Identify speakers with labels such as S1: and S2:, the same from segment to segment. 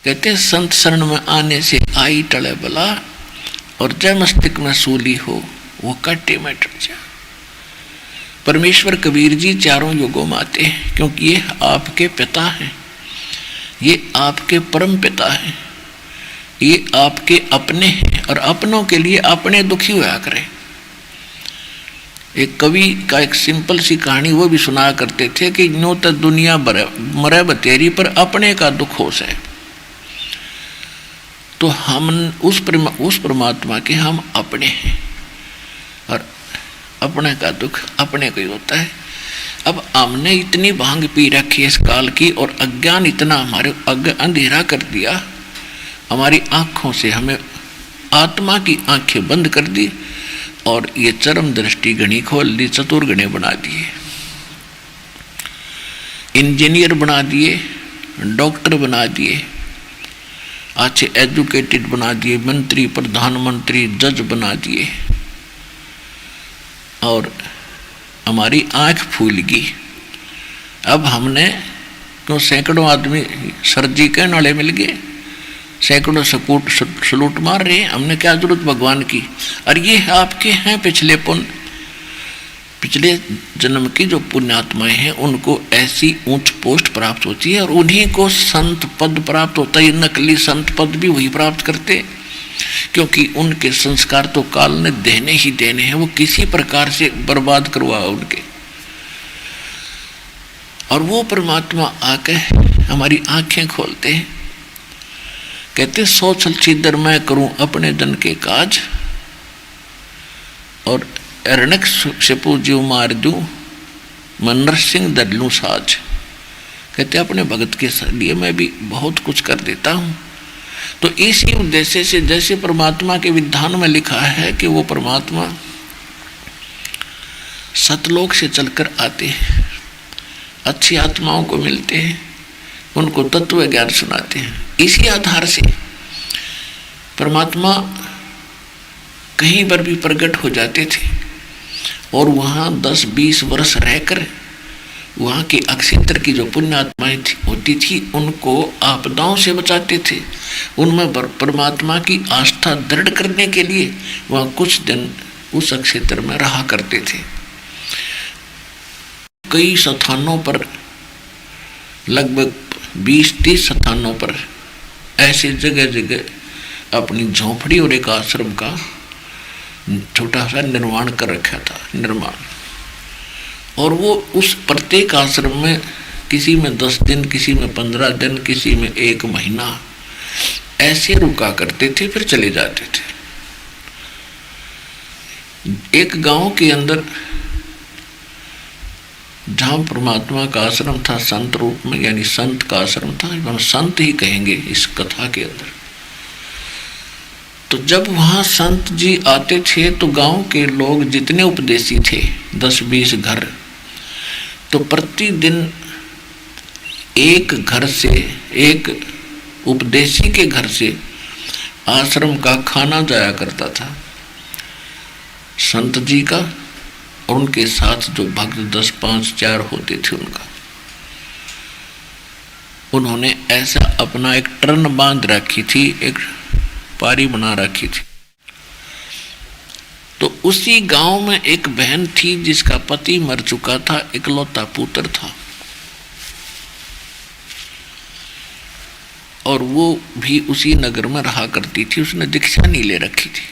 S1: कहते संत शरण में आने से आई टले बला, और जय मस्तिष्क में सूली हो वो कट्टे में टट जा। परमेश्वर कबीर जी चारों युगों में आते हैं, क्योंकि ये आपके पिता हैं, ये आपके परम पिता हैं, ये आपके अपने हैं, और अपनों के लिए अपने दुखी होया करें। एक कवि का एक सिंपल सी कहानी वो भी सुनाया करते थे कि नो तो दुनिया मरे बतेरी पर अपने का दुख हो से। तो हम उस परमात्मा के हम अपने हैं, और अपने का दुख अपने को ही होता है। अब हमने इतनी भांग पी रखी है इस काल की, और अज्ञान इतना हमारे अंधेरा कर दिया, हमारी आँखों से हमें आत्मा की आंखें बंद कर दी, और ये चरम दृष्टि गणी खोल दी, चतुर्गणे बना दिए, इंजीनियर बना दिए, डॉक्टर बना दिए, अच्छे एजुकेटेड बना दिए, मंत्री प्रधानमंत्री जज बना दिए, और हमारी आंख फूल गई। अब हमने क्यों सैकड़ों आदमी सरजी कहने वाले मिल गए, सैकड़ों सलूट मार रहे हैं, हमने क्या जरूरत भगवान की। और ये आपके हैं पिछले जन्म की जो पुण्यात्माएं हैं, उनको ऐसी ऊंच पोस्ट प्राप्त होती है, और उन्हीं को संत पद प्राप्त होता है। नकली संत पद भी वही प्राप्त करते, क्योंकि उनके संस्कार तो काल ने देने ही देने हैं, वो किसी प्रकार से बर्बाद करवा उनके। और वो परमात्मा आके हमारी आंखें खोलते हैं, कहते सोचल छिदर मैं करूं अपने जन के काज, और अरणक सेपू जीव मार दूं मैं नरसिंह दर लूं साज। कहते अपने भगत के लिए मैं भी बहुत कुछ कर देता हूं। तो इसी उद्देश्य से जैसे परमात्मा के विधान में लिखा है कि वो परमात्मा सतलोक से चलकर आते हैं, अच्छी आत्माओं को मिलते हैं, उनको तत्व ज्ञान सुनाते हैं। इसी आधार से परमात्मा कहीं पर भी प्रकट हो जाते थे, और वहाँ 10-20 वर्ष रहकर वहाँ की अक्षेत्र की जो पुण्यात्माएं होती थी उनको आपदाओं से बचाते थे। उनमें परमात्मा की आस्था दृढ़ करने के लिए वहाँ कुछ दिन उस अक्षेत्र में रहा करते थे। कई स्थानों पर, लगभग 20-30 स्थानों पर ऐसे जगह जगह अपनी झोंपड़ी और एक आश्रम का छोटा सा निर्माण कर रखा था, और वो उस प्रत्येक आश्रम में किसी में 10 दिन, किसी में 15 दिन, किसी में 1 महीना ऐसे रुका करते थे, फिर चले जाते थे। एक गांव के अंदर जहाँ परमात्मा का आश्रम था संत रूप में, यानी संत का आश्रम था, हम संत ही कहेंगे इस कथा के अंदर। तो जब वहाँ संत जी आते थे तो गांव के लोग जितने उपदेशी थे, 10-20 घर, तो प्रतिदिन एक घर से, एक उपदेशी के घर से आश्रम का खाना जाया करता था संत जी का, और उनके साथ जो भक्त 10, 5, 4 होते थे उनका। उन्होंने ऐसा अपना एक टर्न बांध रखी थी, एक पारी बना रखी थी। तो उसी गांव में एक बहन थी जिसका पति मर चुका था, इकलौता पुत्र था, और वो भी उसी नगर में रहा करती थी। उसने दीक्षा नहीं ले रखी थी।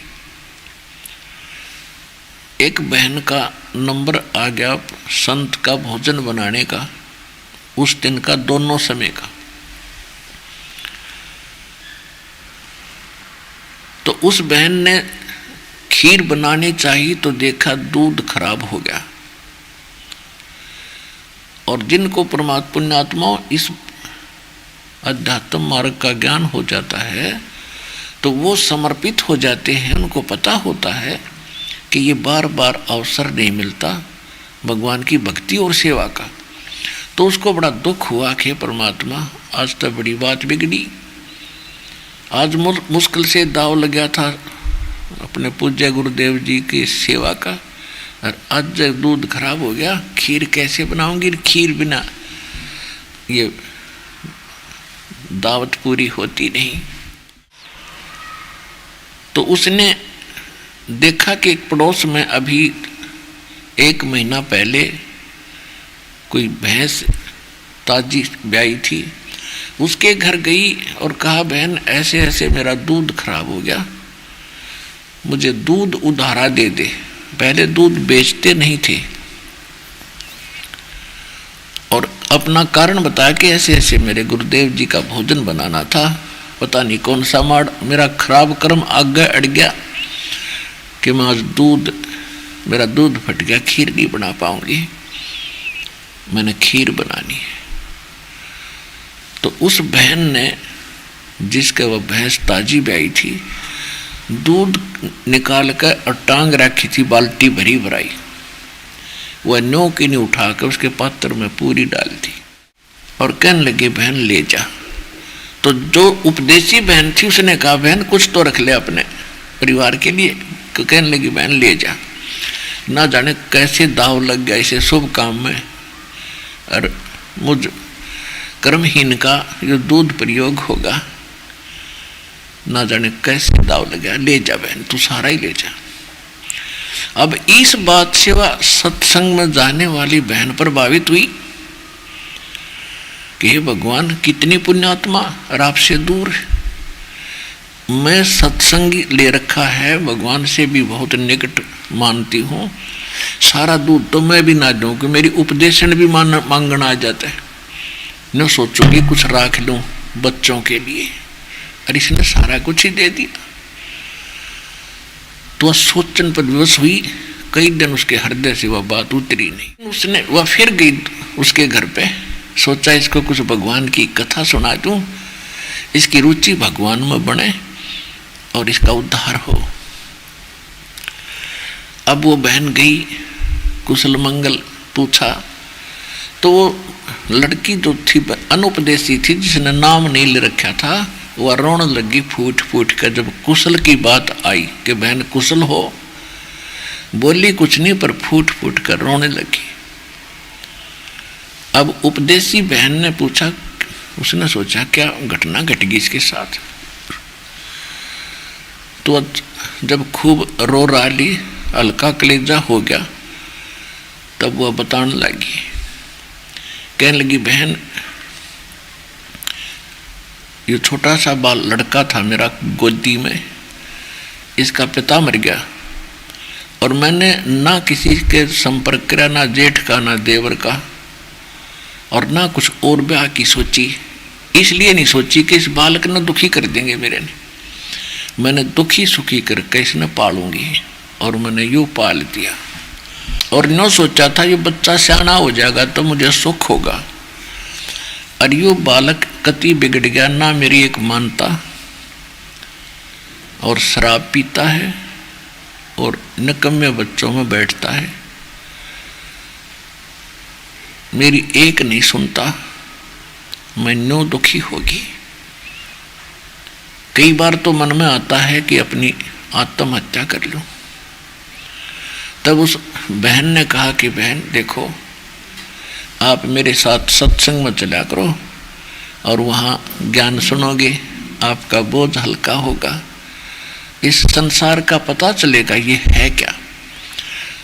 S1: एक बहन का नंबर आ गया संत का भोजन बनाने का, उस दिन का, दोनों समय का। तो उस बहन ने खीर बनानी चाहिए तो देखा दूध खराब हो गया। और जिनको परमात्मा पुण्यात्मा इस अध्यात्म मार्ग का ज्ञान हो जाता है तो वो समर्पित हो जाते हैं। उनको पता होता है कि ये बार बार अवसर नहीं मिलता भगवान की भक्ति और सेवा का। तो उसको बड़ा दुख हुआ कि परमात्मा आज तो बड़ी बात बिगड़ी, आज मुश्किल से दाव लग गया था अपने पूज्य गुरुदेव जी की सेवा का, और आज जब दूध खराब हो गया, खीर कैसे बनाऊंगी? खीर बिना ये दावत पूरी होती नहीं। तो उसने देखा कि पड़ोस में अभी 1 महीना पहले कोई भैंस ताजी ब्याई थी, उसके घर गई और कहा बहन ऐसे ऐसे मेरा दूध खराब हो गया, मुझे दूध उधारा दे दे। पहले दूध बेचते नहीं थे और अपना कारण बताया कि ऐसे ऐसे मेरे गुरुदेव जी का भोजन बनाना था, पता नहीं कौन सा माड़ मेरा खराब कर्म आगे अड़ गया कि मैं आज मेरा दूध फट गया, खीर नहीं बना पाऊंगी, मैंने खीर बनानी है। तो उस बहन ने, जिसके वह भैंस ताजी ब्याई थी, दूध निकाल कर और टांग रखी थी बाल्टी भरी भराई, वह न्यों की नहीं उठा कर उसके पात्र में पूरी डाल दी और कहने लगी बहन ले जा। तो जो उपदेशी बहन थी उसने कहा बहन कुछ तो रख ले अपने परिवार के लिए। तो कहने लगी बहन ले जा। ना जाने कैसे दाव लग गया इसे शुभ काम में, और मुझ कर्महीन का जो दूध प्रयोग होगा, ना जाने कैसे दाव लग गया। ले जा बहन, तू सारा ही ले जा। अब इस बात से वह सत्संग में जाने वाली बहन प्रभावित हुई कि हे भगवान कितनी पुण्यात्मा और आपसे दूर है, मैं सत्संगी ले रखा है, भगवान से भी बहुत निकट मानती हूँ, सारा दूध तो मैं भी ना दूँ कि मेरी उपदेशन भी मांगना आ जाता है, न सोचूंगी कुछ राख लूँ बच्चों के लिए, और इसने सारा कुछ ही दे दिया। तो वह सोचन पर विवश हुई, कई दिन उसके हृदय से वह बात उतरी नहीं। वह फिर गई उसके घर पे, सोचा इसको कुछ भगवान की कथा सुना दूं, इसकी रुचि भगवान में बने और इसका उद्धार हो। अब वो बहन गई, कुशल मंगल पूछा, तो वो लड़की जो थी अनुपदेशी थी, जिसने नाम नहीं ले रखा था, वह रोने लगी फूट फूट कर। जब कुशल की बात आई कि बहन कुशल हो, बोली कुछ नहीं पर फूट फूट कर रोने लगी। अब उपदेशी बहन ने पूछा, उसने सोचा क्या घटना घट गई इसके साथ। तो जब खूब रो रही, हल्का कलेजा हो गया, तब वह बताने लगी, कहने लगी बहन ये छोटा सा बाल लड़का था मेरा गोदी में, इसका पिता मर गया और मैंने ना किसी के संपर्क किया, ना जेठ का ना देवर का, और ना कुछ और ब्याह की सोची। इसलिए नहीं सोची कि इस बालक ने दुखी कर देंगे मेरे ने, मैंने दुखी सुखी करके इसने पालूंगी, और मैंने यूँ पाल दिया। और न सोचा था ये बच्चा सियाना हो जाएगा तो मुझे सुख होगा, और यो बालक कति बिगड़ गया, ना मेरी एक मानता, और शराब पीता है और निकम्मे बच्चों में बैठता है, मेरी एक नहीं सुनता, मैं नो दुखी होगी। कई बार तो मन में आता है कि अपनी आत्महत्या कर लूं। तब उस बहन ने कहा कि बहन देखो, आप मेरे साथ सत्संग में चला करो और वहाँ ज्ञान सुनोगे, आपका बोझ हल्का होगा, इस संसार का पता चलेगा ये है क्या।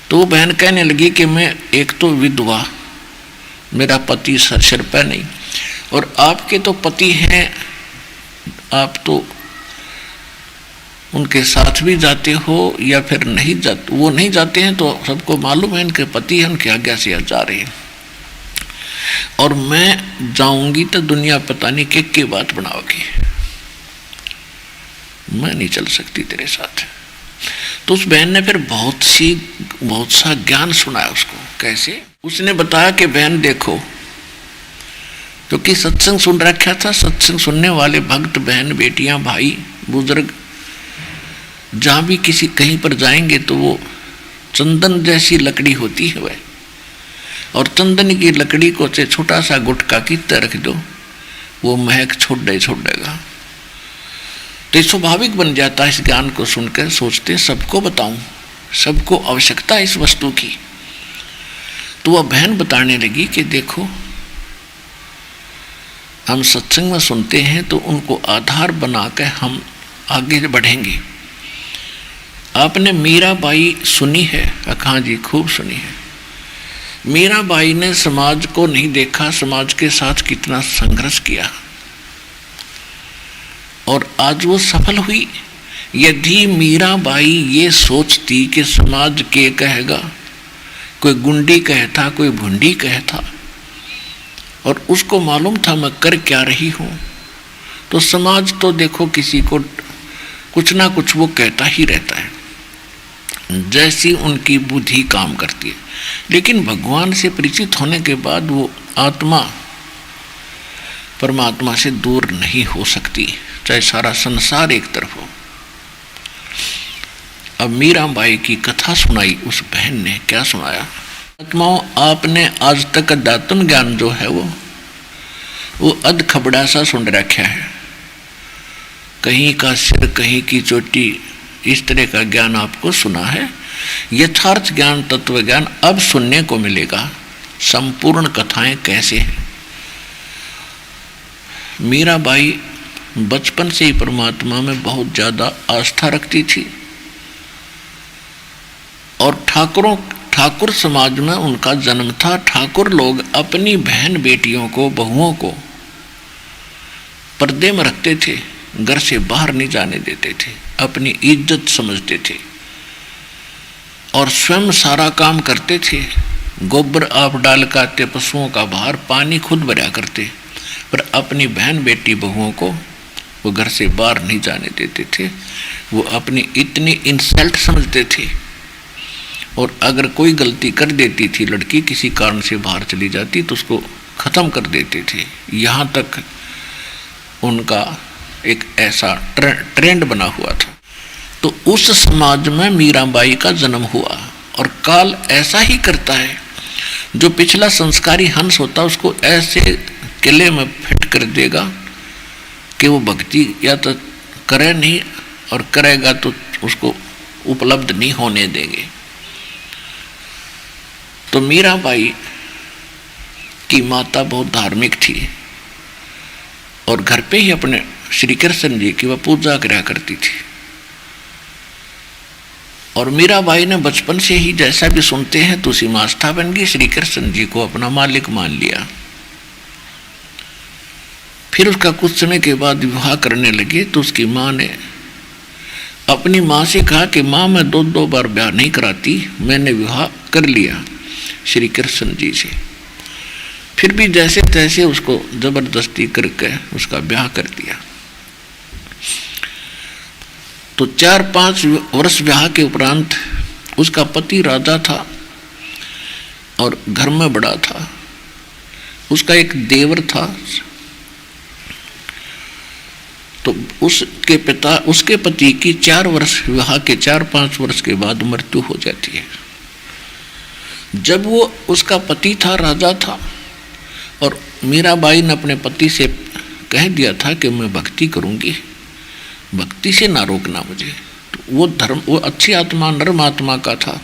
S1: तो वो बहन कहने लगी कि मैं एक तो विधवा, मेरा पति सिर पर नहीं, और आपके तो पति हैं, आप तो उनके साथ भी जाते हो या फिर नहीं जाते। वो नहीं जाते हैं तो सबको मालूम है इनके पति हैं, उनके आज्ञा से जा रहे हैं, और मैं जाऊंगी तो दुनिया पता नहीं के बात बनाओगी, मैं नहीं चल सकती तेरे साथ। तो उस बहन ने फिर बहुत सा ज्ञान सुनाया उसको। कैसे? उसने बताया कि बहन देखो, क्योंकि सत्संग सुन रखा था, सत्संग सुनने वाले भक्त बहन बेटियां भाई बुजुर्ग जहाँ भी कहीं पर जाएंगे तो वो चंदन जैसी लकड़ी होती है वह, और चंदन की लकड़ी को से छोटा सा गुटका की तरह रख दो, वो महक छोड़ेगा। तो ये स्वाभाविक बन जाता है। इस ज्ञान को सुनकर सोचते सबको बताऊं, सबको आवश्यकता है इस वस्तु की। तो वह बहन बताने लगी कि देखो हम सत्संग में सुनते हैं तो उनको आधार बनाकर हम आगे बढ़ेंगे। आपने मीराबाई सुनी है? हाँ जी, खूब सुनी है। मीराबाई ने समाज को नहीं देखा, समाज के साथ कितना संघर्ष किया और आज वो सफल हुई। यदि मीराबाई ये सोचती कि समाज के कहेगा, कोई गुंडी कहता, कोई भुंडी कहता, और उसको मालूम था मैं कर क्या रही हूँ, तो समाज तो देखो किसी को कुछ ना कुछ वो कहता ही रहता है, जैसी उनकी बुद्धि काम करती है। लेकिन भगवान से परिचित होने के बाद वो आत्मा परमात्मा से दूर नहीं हो सकती, चाहे सारा संसार एक तरफ हो। अब मीराबाई की कथा सुनाई उस बहन ने। क्या सुनाया? आत्माओं, आपने आज तक अध्यात्म ज्ञान जो है वो अध खबड़ा सा सुन रखा है, कहीं का सिर कहीं की चोटी, इस तरह का ज्ञान आपको सुना है। यथार्थ ज्ञान, तत्व ज्ञान अब सुनने को मिलेगा। संपूर्ण कथाएं कैसे हैं। मीराबाई बचपन से ही परमात्मा में बहुत ज़्यादा आस्था रखती थी और ठाकुर समाज में उनका जन्म था। ठाकुर लोग अपनी बहन बेटियों को, बहुओं को पर्दे में रखते थे, घर से बाहर नहीं जाने देते थे, अपनी इज्जत समझते थे और स्वयं सारा काम करते थे। गोबर आप डाल कर आते, पशुओं का बाहर, पानी खुद भरा करते, पर अपनी बहन बेटी बहुओं को वो घर से बाहर नहीं जाने देते थे। वो अपनी इतनी इंसल्ट समझते थे और अगर कोई गलती कर देती थी, लड़की किसी कारण से बाहर चली जाती तो उसको ख़त्म कर देते थे। यहाँ तक उनका एक ऐसा ट्रेंड बना हुआ था। तो उस समाज में मीराबाई का जन्म हुआ और काल ऐसा ही करता है। जो पिछला संस्कारी हंस होता उसको ऐसे किले में फिट कर देगा कि वो भक्ति या तो करे नहीं, और करेगा तो उसको उपलब्ध नहीं होने देंगे। तो मीराबाई की माता बहुत धार्मिक थी और घर पे ही अपने श्री कृष्ण जी की वह पूजा करा करती थी। और मीराबाई ने बचपन से ही, जैसा भी सुनते हैं, तो उसी में आस्था बन गई, श्री कृष्ण जी को अपना मालिक मान लिया। फिर उसका कुछ समय के बाद विवाह करने लगे तो उसकी माँ ने अपनी माँ से कहा कि माँ, मैं दो बार ब्याह नहीं कराती, मैंने विवाह कर लिया श्री कृष्ण जी से। फिर भी जैसे तैसे उसको जबरदस्ती करके उसका ब्याह कर दिया। तो 4-5 वर्ष ब्याह के उपरांत उसका पति राजा था और घर में बड़ा था। उसका एक देवर था। तो उसके पति की 4 वर्ष विवाह के 4-5 वर्ष के बाद मृत्यु हो जाती है। जब वो उसका पति था, राजा था, और मीराबाई ने अपने पति से कह दिया था कि मैं भक्ति करूंगी, भक्ति से ना रोकना मुझे। तो वो अच्छी आत्मा, नर्म आत्मा का था।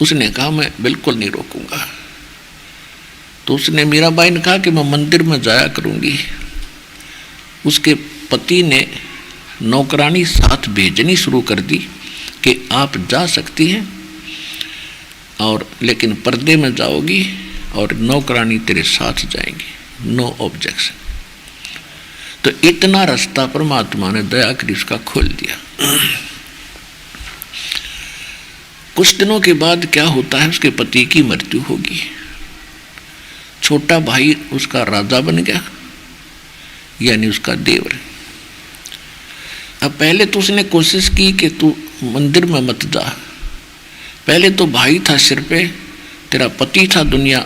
S1: उसने कहा मैं बिल्कुल नहीं रोकूंगा। तो उसने, मीराबाई ने कहा कि मैं मंदिर में जाया करूंगी। उसके पति ने नौकरानी साथ भेजनी शुरू कर दी कि आप जा सकती हैं, और लेकिन पर्दे में जाओगी और नौकरानी तेरे साथ जाएंगी, नो ऑब्जेक्शन। तो इतना रास्ता परमात्मा ने दया कर उसका खोल दिया। कुछ दिनों के बाद क्या होता है, उसके पति की मृत्यु होगी। छोटा भाई उसका राजा बन गया, यानी उसका देवर। अब पहले तो उसने कोशिश की कि तू मंदिर में मत जा। पहले तो भाई था सिर पे, तेरा पति था, दुनिया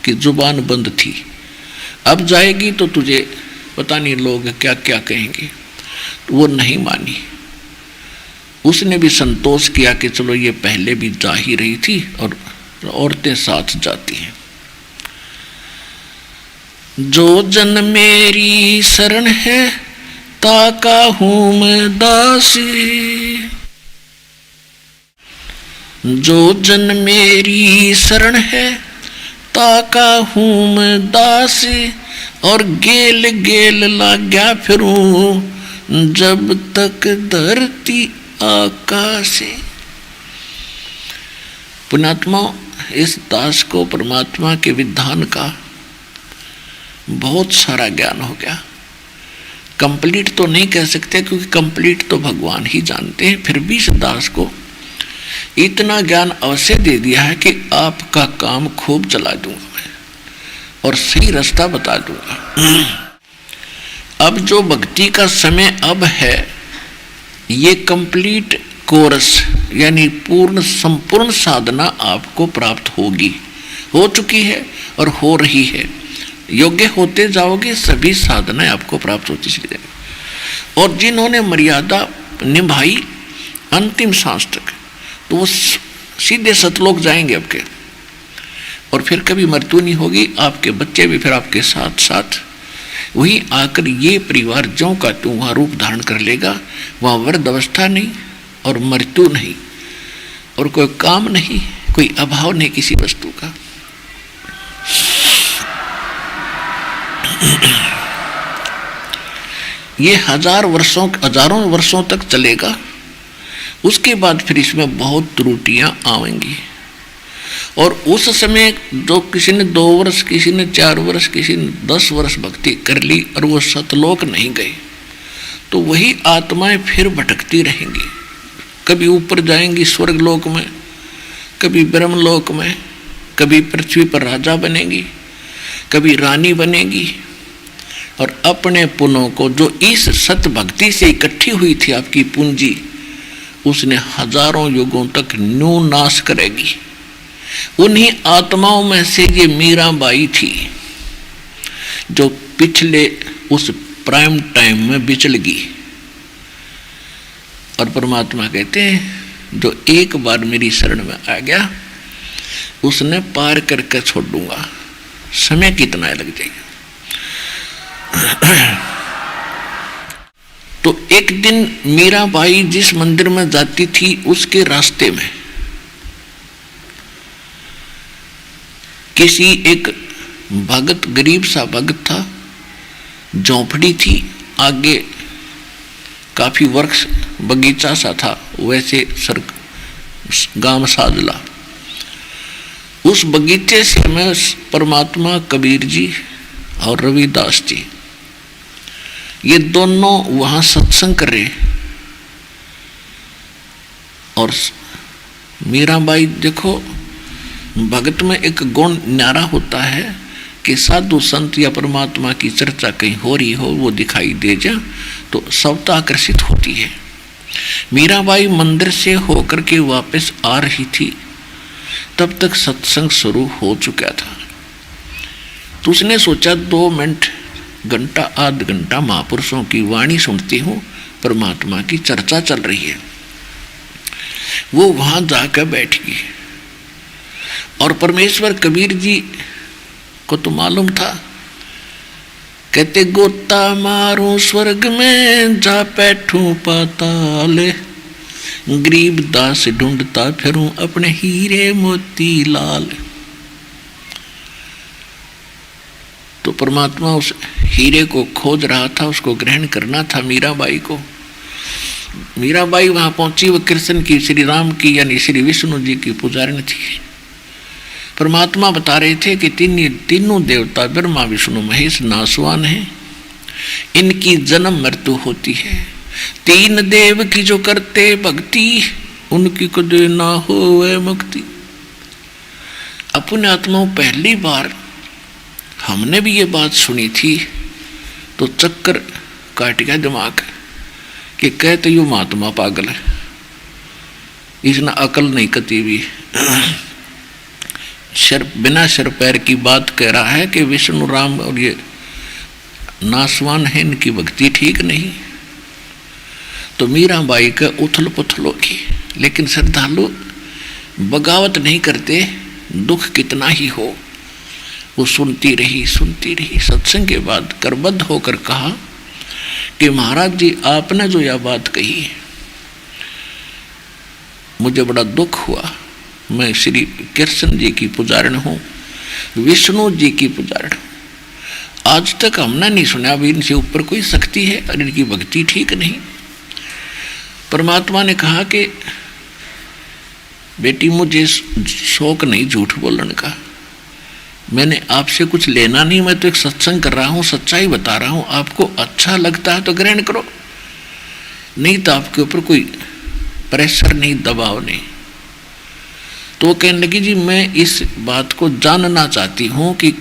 S1: की जुबान बंद थी। अब जाएगी तो तुझे पता नहीं लोग क्या क्या कहेंगे। तो वो नहीं मानी। उसने भी संतोष किया कि चलो ये पहले भी जा ही रही थी और औरतें साथ जाती हैं। जो जन मेरी शरण है ताका हूं मैं दासी, जो जन मेरी शरण है ताका हूं मैं दासी, और गेल गेल लाग्या फिरूं, जब तक धरती आकाशे। पुण्यात्मा, इस दास को परमात्मा के विधान का बहुत सारा ज्ञान हो गया। कंप्लीट तो नहीं कह सकते, क्योंकि कंप्लीट तो भगवान ही जानते हैं, फिर भी इस दास को इतना ज्ञान अवश्य दे दिया है कि आपका काम खूब चला दूंगा मैं और सही रास्ता बता दूंगा। अब जो भक्ति का समय अब है, ये कंप्लीट कोर्स यानी पूर्ण संपूर्ण साधना आपको प्राप्त होगी, हो चुकी है और हो रही है। योग्य होते जाओगे, सभी साधनाएं आपको प्राप्त होती चली जाएगी। और जिन्होंने मर्यादा निभाई अंतिम सांस तक, तो वो सीधे सतलोक जाएंगे आपके, और फिर कभी मृत्यु नहीं होगी। आपके बच्चे भी फिर आपके साथ साथ वही आकर ये परिवार ज्यों का त्यों वहाँ रूप धारण कर लेगा। वहाँ वृद्ध अवस्था नहीं और मृत्यु नहीं और कोई काम नहीं, कोई अभाव नहीं किसी वस्तु का। ये हजारों वर्षों तक चलेगा। उसके बाद फिर इसमें बहुत त्रुटियां आएंगी, और उस समय जो किसी ने 2 वर्ष, किसी ने 4 वर्ष, किसी ने 10 वर्ष भक्ति कर ली और वो सतलोक नहीं गए, तो वही आत्माएं फिर भटकती रहेंगी। कभी ऊपर जाएंगी स्वर्गलोक में, कभी ब्रह्मलोक में, कभी पृथ्वी पर राजा बनेगी, कभी रानी बनेगी, और अपने पुण्यों को जो इस सत भक्ति से इकट्ठी हुई थी आपकी पूंजी, उसने हजारों युगों तक न्यू नाश करेगी। उन्हीं आत्माओं में से ये मीराबाई थी जो पिछले उस प्राइम टाइम में बिचलगी, और परमात्मा कहते हैं जो एक बार मेरी शरण में आ गया उसने पार करके छोड़ दूंगा, समय कितना लग जाएगा। तो एक दिन मीराबाई जिस मंदिर में जाती थी उसके रास्ते में किसी एक भगत, गरीब सा भगत था, झोंपड़ी थी, आगे काफी वृक्ष बगीचा सा था, वैसे गांव साजला। उस बगीचे से मैं परमात्मा कबीर जी और रविदास जी, ये दोनों वहां सत्संग कर रहे। और मीराबाई, देखो भगत में एक गुण न्यारा होता है कि साधु संत या परमात्मा की चर्चा कहीं हो रही हो, वो दिखाई दे जा तो सबता आकर्षित होती है। मीराबाई मंदिर से होकर के वापस आ रही थी, तब तक सत्संग शुरू हो चुका था। तो उसने सोचा 2 मिनट, घंटा, आध घंटा महापुरुषों की वाणी सुनती हूँ, परमात्मा की चर्चा चल रही है। वो वहां जाकर बैठ गई, और परमेश्वर कबीर जी को तो मालूम था, कहते गोता मारूं स्वर्ग में जा बैठूं पाताल, गरीब दास ढूंढता फिरूं अपने हीरे मोती लाल। तो परमात्मा उस हीरे को खोज रहा था, उसको ग्रहण करना था मीराबाई को। मीराबाई वहां पहुंची, वो कृष्ण की, श्री राम की यानी श्री विष्णु जी की पुजारिन थी। परमात्मा बता रहे थे कि तीनों देवता ब्रह्मा विष्णु महेश नासवान हैं, इनकी जन्म मृत्यु होती है। 3 देव की जो करते भक्ति, उनकी कदे ना होवे मुक्ति। अपने आत्माओं, पहली बार हमने भी ये बात सुनी थी तो चक्कर काट गया दिमाग कि कहते यू महात्मा पागल है, इसने अकल नहीं कती भी। बिना सिर पैर की बात कह रहा है कि विष्णु राम और ये नासवान है, इनकी भक्ति ठीक नहीं। तो मीराबाई का उथल पुथल होगी, लेकिन श्रद्धालु बगावत नहीं करते, दुख कितना ही हो। वो सुनती रही। सत्संग के बाद करबद्ध होकर कहा कि महाराज जी, आपने जो यह बात कही मुझे बड़ा दुख हुआ। मैं श्री कृष्ण जी की पुजारिन हूँ, विष्णु जी की पुजारिन हूँ। आज तक हमने नहीं सुना अभी इनसे ऊपर कोई शक्ति है और इनकी भक्ति ठीक नहीं। परमात्मा ने कहा कि बेटी मुझे शौक नहीं झूठ बोलने का, मैंने आपसे कुछ लेना नहीं, मैं तो एक सत्संग कर रहा हूँ, सच्चाई बता रहा हूँ, आपको अच्छा लगता है तो ग्रहण करो, नहीं तो आपके ऊपर कोई प्रेशर नहीं, दबाव नहीं। तो वो कहने लगी जी मैं इस बात को जानना चाहती हूँ कि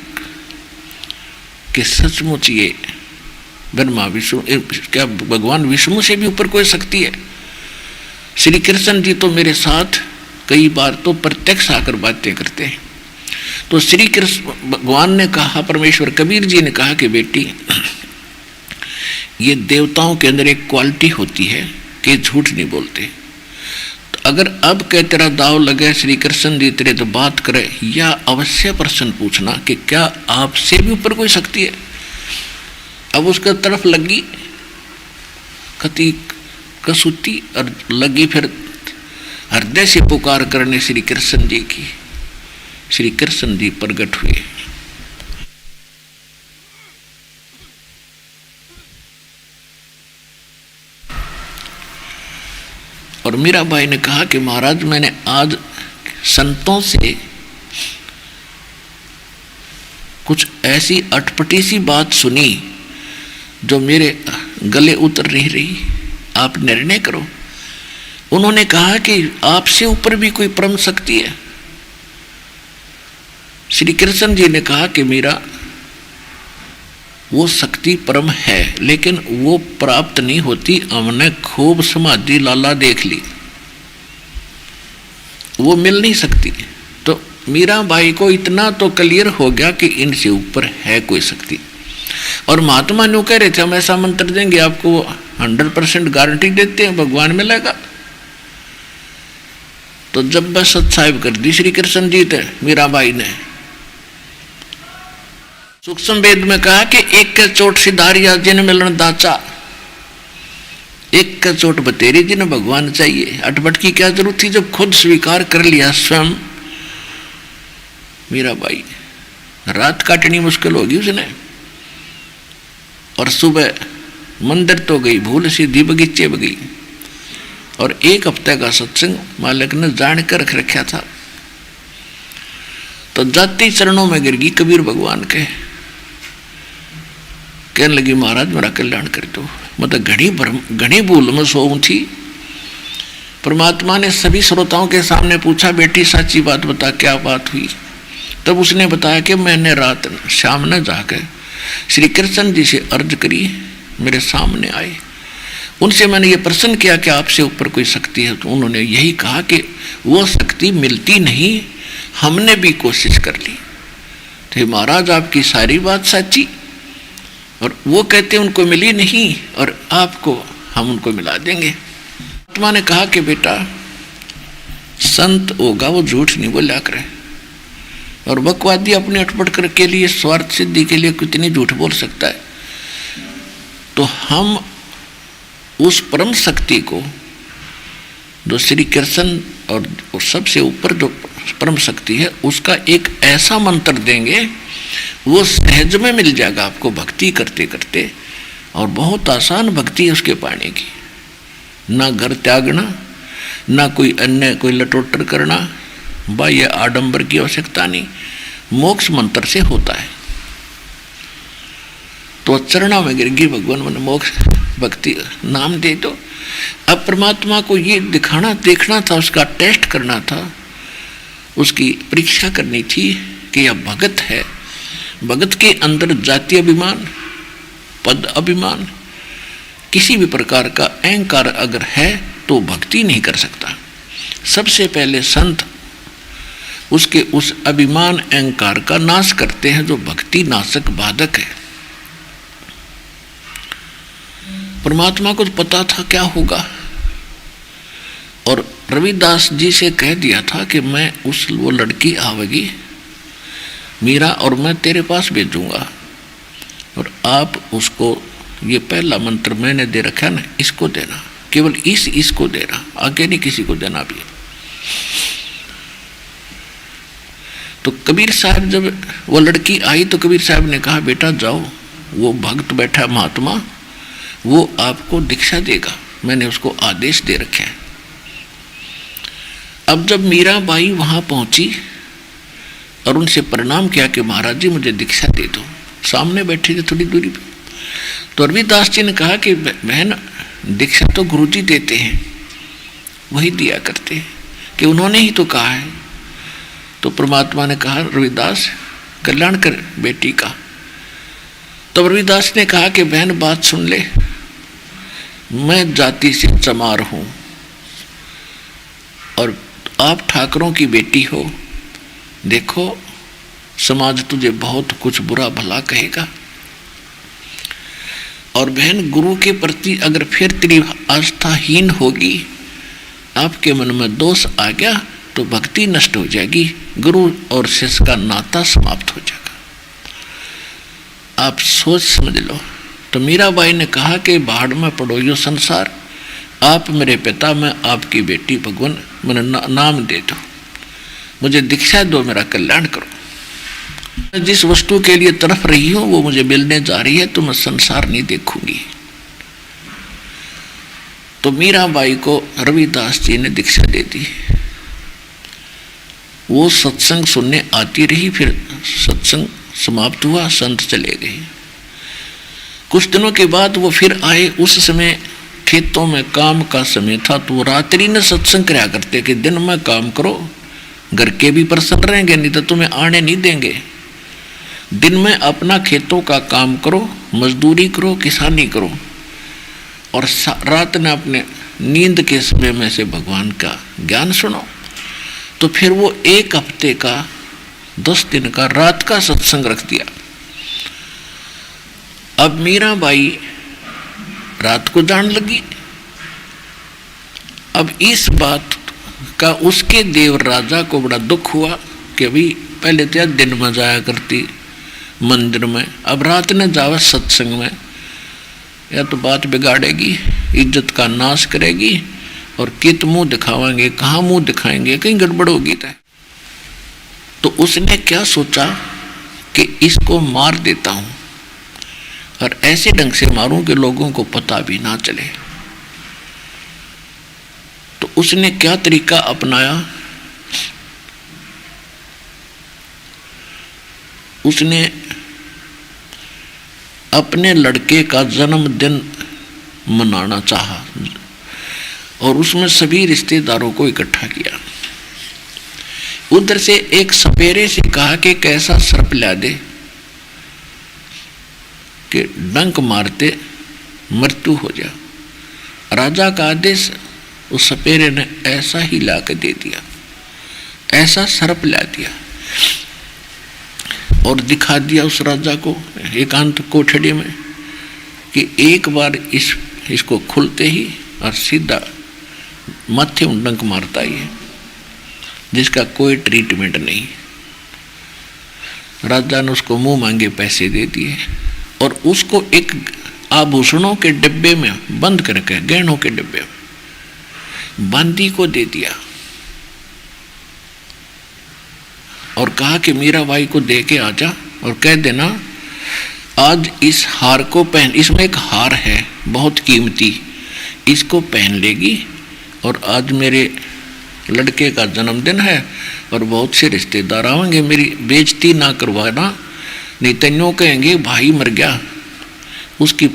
S1: सचमुच ये ब्रह्मा विष्णु, क्या भगवान विष्णु से भी ऊपर कोई शक्ति है? श्री कृष्ण जी तो मेरे साथ कई बार तो प्रत्यक्ष आकर बातें करते हैं। तो श्री कृष्ण भगवान ने कहा, परमेश्वर कबीर जी ने कहा कि बेटी ये देवताओं के अंदर एक क्वालिटी होती है कि झूठ नहीं बोलते। तो अगर अब कह तेरा दाव लगे श्री कृष्ण जी तेरे तो बात करे, या अवश्य प्रश्न पूछना कि क्या आपसे भी ऊपर कोई शक्ति है? अब उसका तरफ लगी कति कसूती और लगी फिर हृदय से पुकार करने श्री कृष्ण जी की। श्री कृष्ण जी प्रकट हुए। और मीराबाई ने कहा कि महाराज मैंने आज संतों से कुछ ऐसी अटपटी सी बात सुनी जो मेरे गले उतर नहीं रही, आप निर्णय करो। उन्होंने कहा कि आपसे ऊपर भी कोई परम शक्ति है। श्री कृष्ण जी ने कहा कि मेरा वो शक्ति परम है, लेकिन वो प्राप्त नहीं होती, हमने खूब समाधि लाला देख ली, वो मिल नहीं सकती। तो मीराबाई को इतना तो क्लियर हो गया कि इनसे ऊपर है कोई शक्ति। और महात्मा न्यू कह रहे थे हम ऐसा मंत्र देंगे आपको 100% गारंटी देते हैं भगवान मिलेगा। तो जब बस सत्साहिब कर दी श्री कृष्ण जी थे मीराबाई ने, सूक्ष्म वेद में कहा कि एक के चोट सिधारिया जिन मिलन दाचा, एक का चोट बतेरी जिन भगवान चाहिए। अटपट की क्या जरूरत थी जब खुद स्वीकार कर लिया स्वयं। मीराबाई रात काटनी मुश्किल होगी उसने, और सुबह मंदिर तो गई, भूल सीधी बगीचे में गई। और 1 हफ्ते का सत्संग मालिक ने जान कर रख रखा था। तो जाते चरणों में गिर गई कबीर भगवान के, कहने लगी महाराज मेरा कल्याण कर दो। मतलब घनी भूल में सोऊं थी। परमात्मा ने सभी श्रोताओं के सामने पूछा बेटी सच्ची बात बता क्या बात हुई। तब उसने बताया कि मैंने रात शाम ने जाकर श्री कृष्ण जी से अर्ज करी, मेरे सामने आए, उनसे मैंने ये प्रश्न किया कि आपसे ऊपर कोई शक्ति है। तो उन्होंने यही कहा कि वो शक्ति मिलती नहीं, हमने भी कोशिश कर ली। तो महाराज आपकी सारी बात सच्ची, और वो कहते उनको मिली नहीं और आपको हम उनको मिला देंगे। आत्मा ने कहा कि बेटा संत होगा वो झूठ नहीं बोला करे, और बकवादी अपने अटपट कर के लिए स्वार्थ सिद्धि के लिए कितनी झूठ बोल सकता है। तो हम उस परम शक्ति को जो श्री कृष्ण और सबसे ऊपर जो परम शक्ति है उसका एक ऐसा मंत्र देंगे, वो सहज में मिल जाएगा आपको भक्ति करते करते। और बहुत आसान भक्ति है उसके पाने की, ना घर त्यागना, ना कोई अन्य कोई लटोटर करना, बाह्य आडंबर की आवश्यकता नहीं, मोक्ष मंत्र से होता है। तो चरणों में गिर गई भगवान मैंने मोक्ष भक्ति नाम दे दो। अब परमात्मा को ये दिखाना देखना था, उसका टेस्ट करना था, उसकी परीक्षा करनी थी कि यह भगत है। भगत के अंदर जाति अभिमान, पद अभिमान, किसी भी प्रकार का अहंकार अगर है तो भक्ति नहीं कर सकता। सबसे पहले संत उसके उस अभिमान अहंकार का नाश करते हैं जो भक्ति नाशक बाधक है। परमात्मा को तो पता था क्या होगा, और रविदास जी से कह दिया था कि मैं वो लड़की आवेगी मीरा, और मैं तेरे पास भेजूंगा, और आप उसको ये पहला मंत्र मैंने दे रखा ना, इसको देना, केवल इसको देना, आगे नहीं किसी को देना भी। तो कबीर साहब जब वो लड़की आई तो कबीर साहब ने कहा, बेटा जाओ, वो भक्त बैठा महात्मा, वो आपको दीक्षा देगा, मैंने उसको आदेश दे रखे हैं। अब जब मीराबाई वहां पहुंची और उनसे प्रणाम किया कि महाराज जी मुझे दीक्षा दे दो, सामने बैठे थे थोड़ी दूरी पे, तो रविदास जी ने कहा कि बहन दीक्षा तो गुरुजी देते हैं, वही दिया करते हैं, कि उन्होंने ही तो कहा है। तो परमात्मा ने कहा, रविदास कल्याण कर बेटी का। तो रविदास ने कहा कि बहन बात सुन ले, मैं जाति से चमार हूं और आप ठाकरों की बेटी हो, देखो समाज तुझे बहुत कुछ बुरा भला कहेगा, और बहन गुरु के प्रति अगर फिर तेरी आस्थाहीन होगी, आपके मन में दोष आ गया तो भक्ति नष्ट हो जाएगी, गुरु और शिष्य का नाता समाप्त हो जाएगा, आप सोच समझ लो। तो मीराबाई ने कहा कि भाड़ में पड़ो यो संसार, आप मेरे पिता, मैं आपकी बेटी, भगवान मैंने नाम दे दो, मुझे दीक्षा दो, मेरा कल्याण करो। मैं जिस वस्तु के लिए तरफ रही हूं वो मुझे मिलने जा रही है, तो मैं संसार नहीं देखूंगी। तो मीराबाई को रविदास जी ने दीक्षा दे दी। वो सत्संग सुनने आती रही, फिर सत्संग समाप्त हुआ, संत चले गए। कुछ दिनों के बाद वो फिर आए। उस समय खेतों में काम का समय था, तो रात्रि में सत्संग कराया करते कि दिन में काम करो, घर के भी प्रसन्न रहेंगे, नहीं तो तुम्हें आने नहीं देंगे। दिन में अपना खेतों का काम करो, मजदूरी करो, किसानी करो, और रात में अपने नींद के समय में से भगवान का ज्ञान सुनो। तो फिर वो 1 हफ्ते का 10 दिन का रात का सत्संग रख दिया। अब मीराबाई रात को जान लगी। अब इस बात का उसके देव राजा को बड़ा दुख हुआ कि अभी पहले तो दिन में जाया करती मंदिर में, अब रात ने जावे सत्संग में, या तो बात बिगाड़ेगी, इज्जत का नाश करेगी, और कित मुंह दिखावाएंगे, कहाँ मुंह दिखाएंगे, कहीं गड़बड़ होगी। तो उसने क्या सोचा कि इसको मार देता हूं, और ऐसे ढंग से मारूं कि लोगों को पता भी ना चले। तो उसने क्या तरीका अपनाया, उसने अपने लड़के का जन्मदिन मनाना चाहा और उसमें सभी रिश्तेदारों को इकट्ठा किया। उधर से एक सपेरे से कहा कि कैसा सर्प ला दे कि डंक मारते मृत्यु हो जा। राजा का आदेश, उस सपेरे ने ऐसा ही ला के दे दिया, ऐसा सर्प ला दिया और दिखा दिया उस राजा को एकांत कोठड़ी में कि एक बार इसको खुलते ही और सीधा माथे में डंक मारता ही है, जिसका कोई ट्रीटमेंट नहीं। राजा ने उसको मुंह मांगे पैसे दे दिए और उसको एक आभूषणों के डिब्बे में बंद करके, गहनों के डिब्बे में बांदी को दे दिया और कहा कि मीराबाई को दे के आ जा और कह देना आज इस हार को पहन, इसमें एक हार है बहुत कीमती, इसको पहन लेगी और आज मेरे लड़के का जन्मदिन है और बहुत से रिश्तेदार आएंगे, मेरी बेइज्जती ना करवाना, नहीं तो यूँ कहेंगे भाई मर गया, उसकी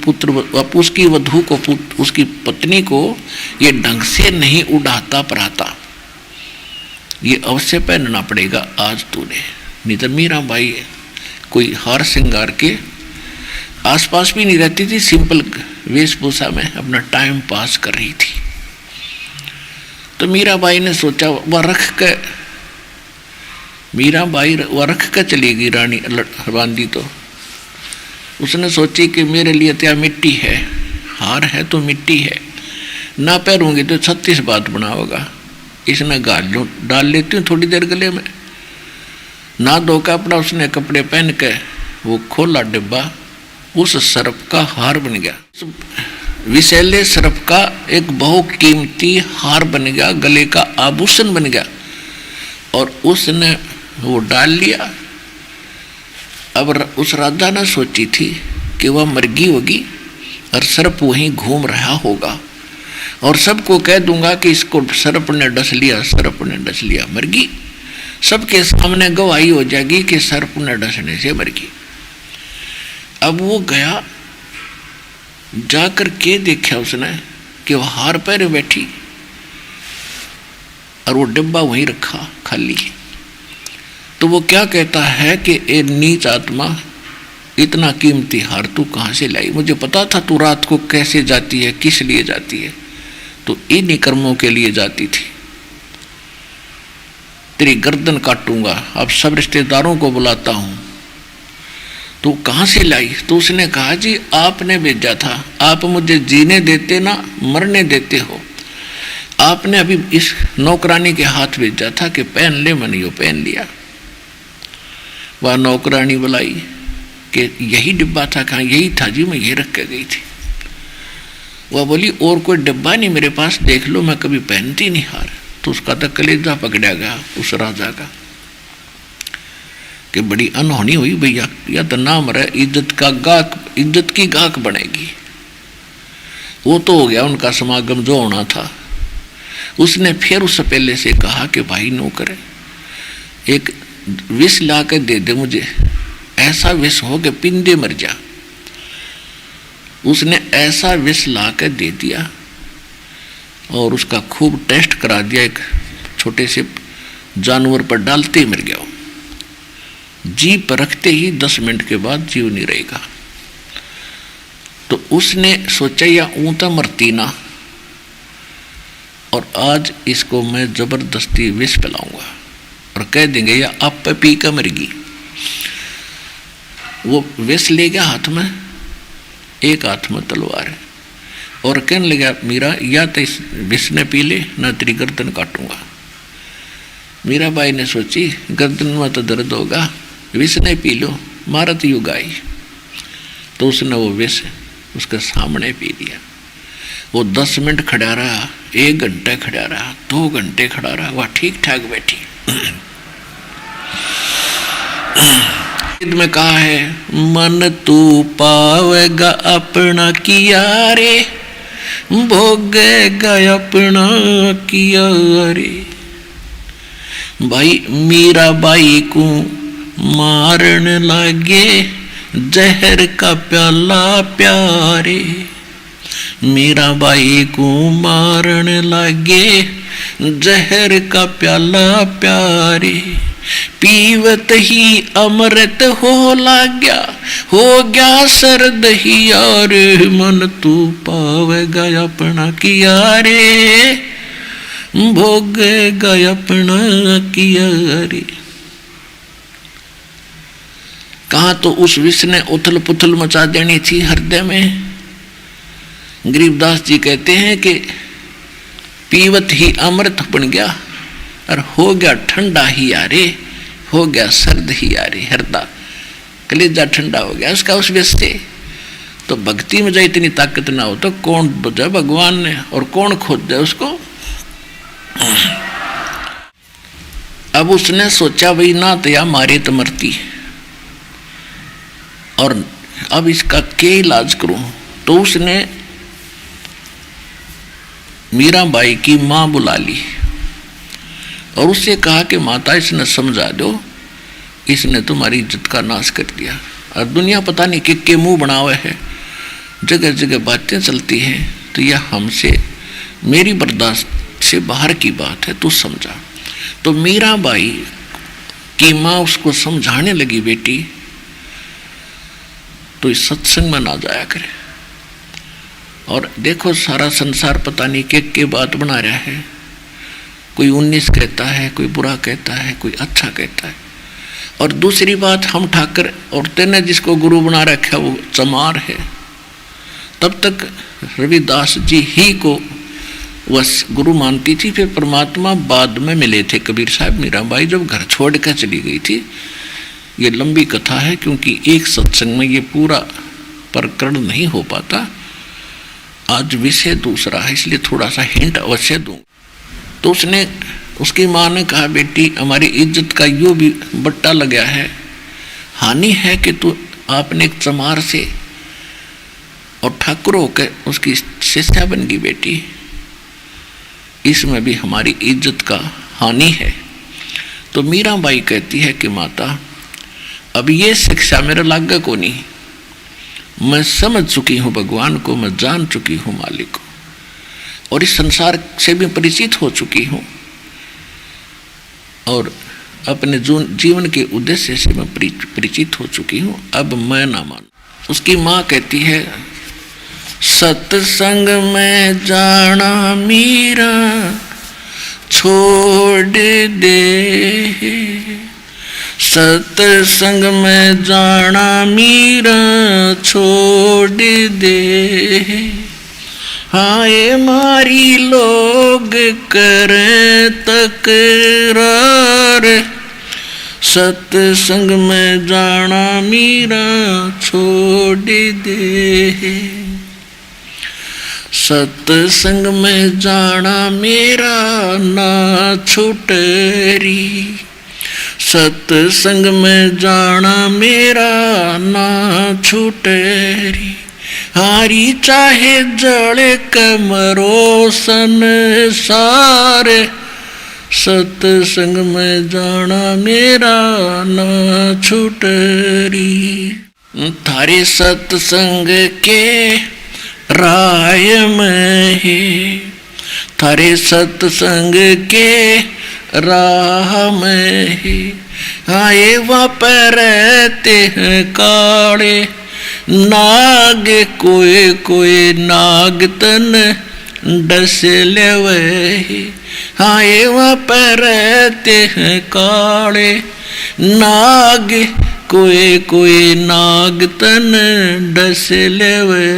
S1: उसकी वधू को, उसकी पत्नी को ये ढंग से नहीं उड़ाता पराता, ये अवश्य पहनना पड़ेगा आज तूने। नहीं तो मीराबाई कोई हार श्रृंगार के आसपास भी नहीं रहती थी, सिंपल वेशभूषा में अपना टाइम पास कर रही थी। तो मीराबाई ने सोचा वह रख के, मीराबाई वह रख के चलेगी रानी बांदी। तो उसने सोची कि मेरे लिए तो मिट्टी है, हार है तो मिट्टी है, ना पहनूंगी तो 36 बात बनाओगा, इसने डाल लेती हूँ थोड़ी देर गले में। ना धो कपड़ा उसने कपड़े पहन के वो खोला डिब्बा, उस सर्प का हार बन गया, विषैले सर्प का एक बहुकीमती हार बन गया, गले का आभूषण बन गया। और उसने वो डाल लिया। अब उस राजा ने सोची थी कि वह मर्गी होगी और सर्प वहीं घूम रहा होगा और सबको कह दूंगा कि इसको सर्प ने डस लिया, सर्प ने डस लिया। मर्गी सबके सामने गवाही हो जाएगी कि सर्प ने डसने से मर्गी। अब वो गया, जाकर के देखा उसने कि वह हार पैर बैठी और वो डिब्बा वहीं रखा खाली। तो वो क्या कहता है कि ए नीच आत्मा, इतना कीमती हार तू कहाँ से लाई? मुझे पता था तू रात को कैसे जाती है, किस लिए जाती है, तो इन्हीं कर्मों के लिए जाती थी। तेरी गर्दन काटूंगा, अब सब रिश्तेदारों को बुलाता हूं, तो कहाँ से लाई? तो उसने कहा जी आपने भेजा था, आप मुझे जीने देते ना मरने देते हो। आपने अभी इस नौकरानी के हाथ भेजा था कि पहन ले, मनियो पहन लिया। वह नौकरानी बुलाई कि यही डिब्बा था? कहाँ? यही था जी, मैं ये रख के गई थी। वह बोली और कोई डिब्बा नहीं मेरे पास, देख लो, मैं कभी पहनती नहीं हार। तो उसका तो कलेजा पकड़ा गया उस राजा का कि बड़ी अनहोनी हुई भैया, या तो नाम रहे इज्जत का गाहक, इज्जत की गाहक बनेगी। वो तो हो गया उनका समागम जो होना था। उसने फिर उससे पहले से कहा कि भाई नो करे, एक विष ला के दे दे मुझे, ऐसा विष हो कि पिंदे मर जा। उसने ऐसा विष ला के दे दिया और उसका खूब टेस्ट करा दिया। एक छोटे से जानवर पर डालते ही मर गया। जीव पर रखते ही 10 मिनट के बाद जीव नहीं रहेगा। तो उसने सोचा या ऊँता मरती ना, और आज इसको मैं जबरदस्ती विष पिलाऊंगा और कह देंगे या आप पे पी कर मरेगी। वो विष ले गया हाथ में, एक हाथ में तलवार है, और कहने लगा मीरा या तो इस विष ने पी ले ना तेरी गर्दन काटूंगा। मीरा बाई ने सोची गर्दन में तो दर्द होगा, विष ने पी लो, मारत यू गाई। तो उसने वो विष उसके सामने पी लिया। वो 10 मिनट खड़ा रहा, 1 घंटा खड़ा रहा, 2 घंटे खड़ा रहा, वह ठीक ठाक बैठी। में कहा है मन तू पावेगा अपना किया रे, भोगेगा अपना किया रे। भाई मीरा बाई को मारन लागे जहर का प्याला प्यारे। मीरा बाई को मारन लागे जहर का प्याला प्यारे। पीवत ही अमृत हो लाग्या, हो गया सर्द ही यार, मन तू पावेगा अपना किया रे, भोगेगा अपना किया रे। कहा तो उस विष ने उथल पुथल मचा देनी थी हृदय में। गरीबदास जी कहते हैं कि पीवत ही अमृत बन गया और हो गया ठंडा ही यारे, हो गया सर्द ही यारे। हृदय कलेजा ठंडा हो गया उसका उस विष से। तो भक्ति में जो इतनी ताकत ना हो तो कौन बुझा भगवान ने, और कौन खोद दे उसको। अब उसने सोचा भाई ना तो या मारे तो मरती, और अब इसका क्या इलाज करूं। तो उसने मीराबाई की माँ बुला ली और उससे कहा कि माता इसने समझा दो, इसने तुम्हारी इज्जत का नाश कर दिया और दुनिया पता नहीं कि मुंह बनावे है, जगह जगह बातें चलती हैं, तो यह हमसे मेरी बर्दाश्त से बाहर की बात है, तू समझा। तो मीराबाई की माँ उसको समझाने लगी बेटी तो इस सत्संग में ना जाया करे। और देखो सारा संसार पता नहीं के बात बना रहा है, कोई 19 कहता है, कोई बुरा कहता है, कोई अच्छा कहता है। और दूसरी बात हम ठाकर औरतें ने जिसको गुरु बना रखा वो चमार है। तब तक रविदास जी ही को वह गुरु मानती थी। फिर परमात्मा बाद में मिले थे कबीर साहब मीराबाई जब घर छोड़ कर चली गई थी। ये लंबी कथा है क्योंकि एक सत्संग में ये पूरा प्रकरण नहीं हो पाता। आज विषय दूसरा है इसलिए थोड़ा सा हिंट अवश्य दूं। तो उसने उसकी माँ ने कहा, बेटी हमारी इज्जत का यो भी बट्टा लग गया है, हानि है कि तू आपने एक चमार से और ठाकुर होकर उसकी शिष्या बन गई बेटी, इसमें भी हमारी इज्जत का हानि है। तो मीराबाई कहती है कि माता अब ये शिक्षा मेरे लागे को नहीं, मैं समझ चुकी हूँ भगवान को, मैं जान चुकी हूँ मालिक को, और इस संसार से भी परिचित हो चुकी हूँ, और अपने जीवन के उद्देश्य से मैं परिचित हो चुकी हूँ, अब मैं ना मान। उसकी माँ कहती है, सत्संग में जाना मीरा छोड़ दे, सत्संग में जाना मीरा छोड़ दे, हाय मारी लोग करें तकरार, सत्संग में जाना मीरा छोड़ दे, सत्संग में जाना मेरा ना छूटरी, सत्संग में जाना मेरा ना छूटरी, हारी चाहे जड़े कमरो संसार, सत्संग में जाना मेरा ना छूटरी, थारे सत्संग के राय में है, थारे सत्संग के राह में है, आए वहाँ पर रहते हैं काले नाग, कोई कोई नाग तन डस लेवे, आए वहाँ पर रहते हैं काले नाग, कोई कोई नाग तन डस लेवे,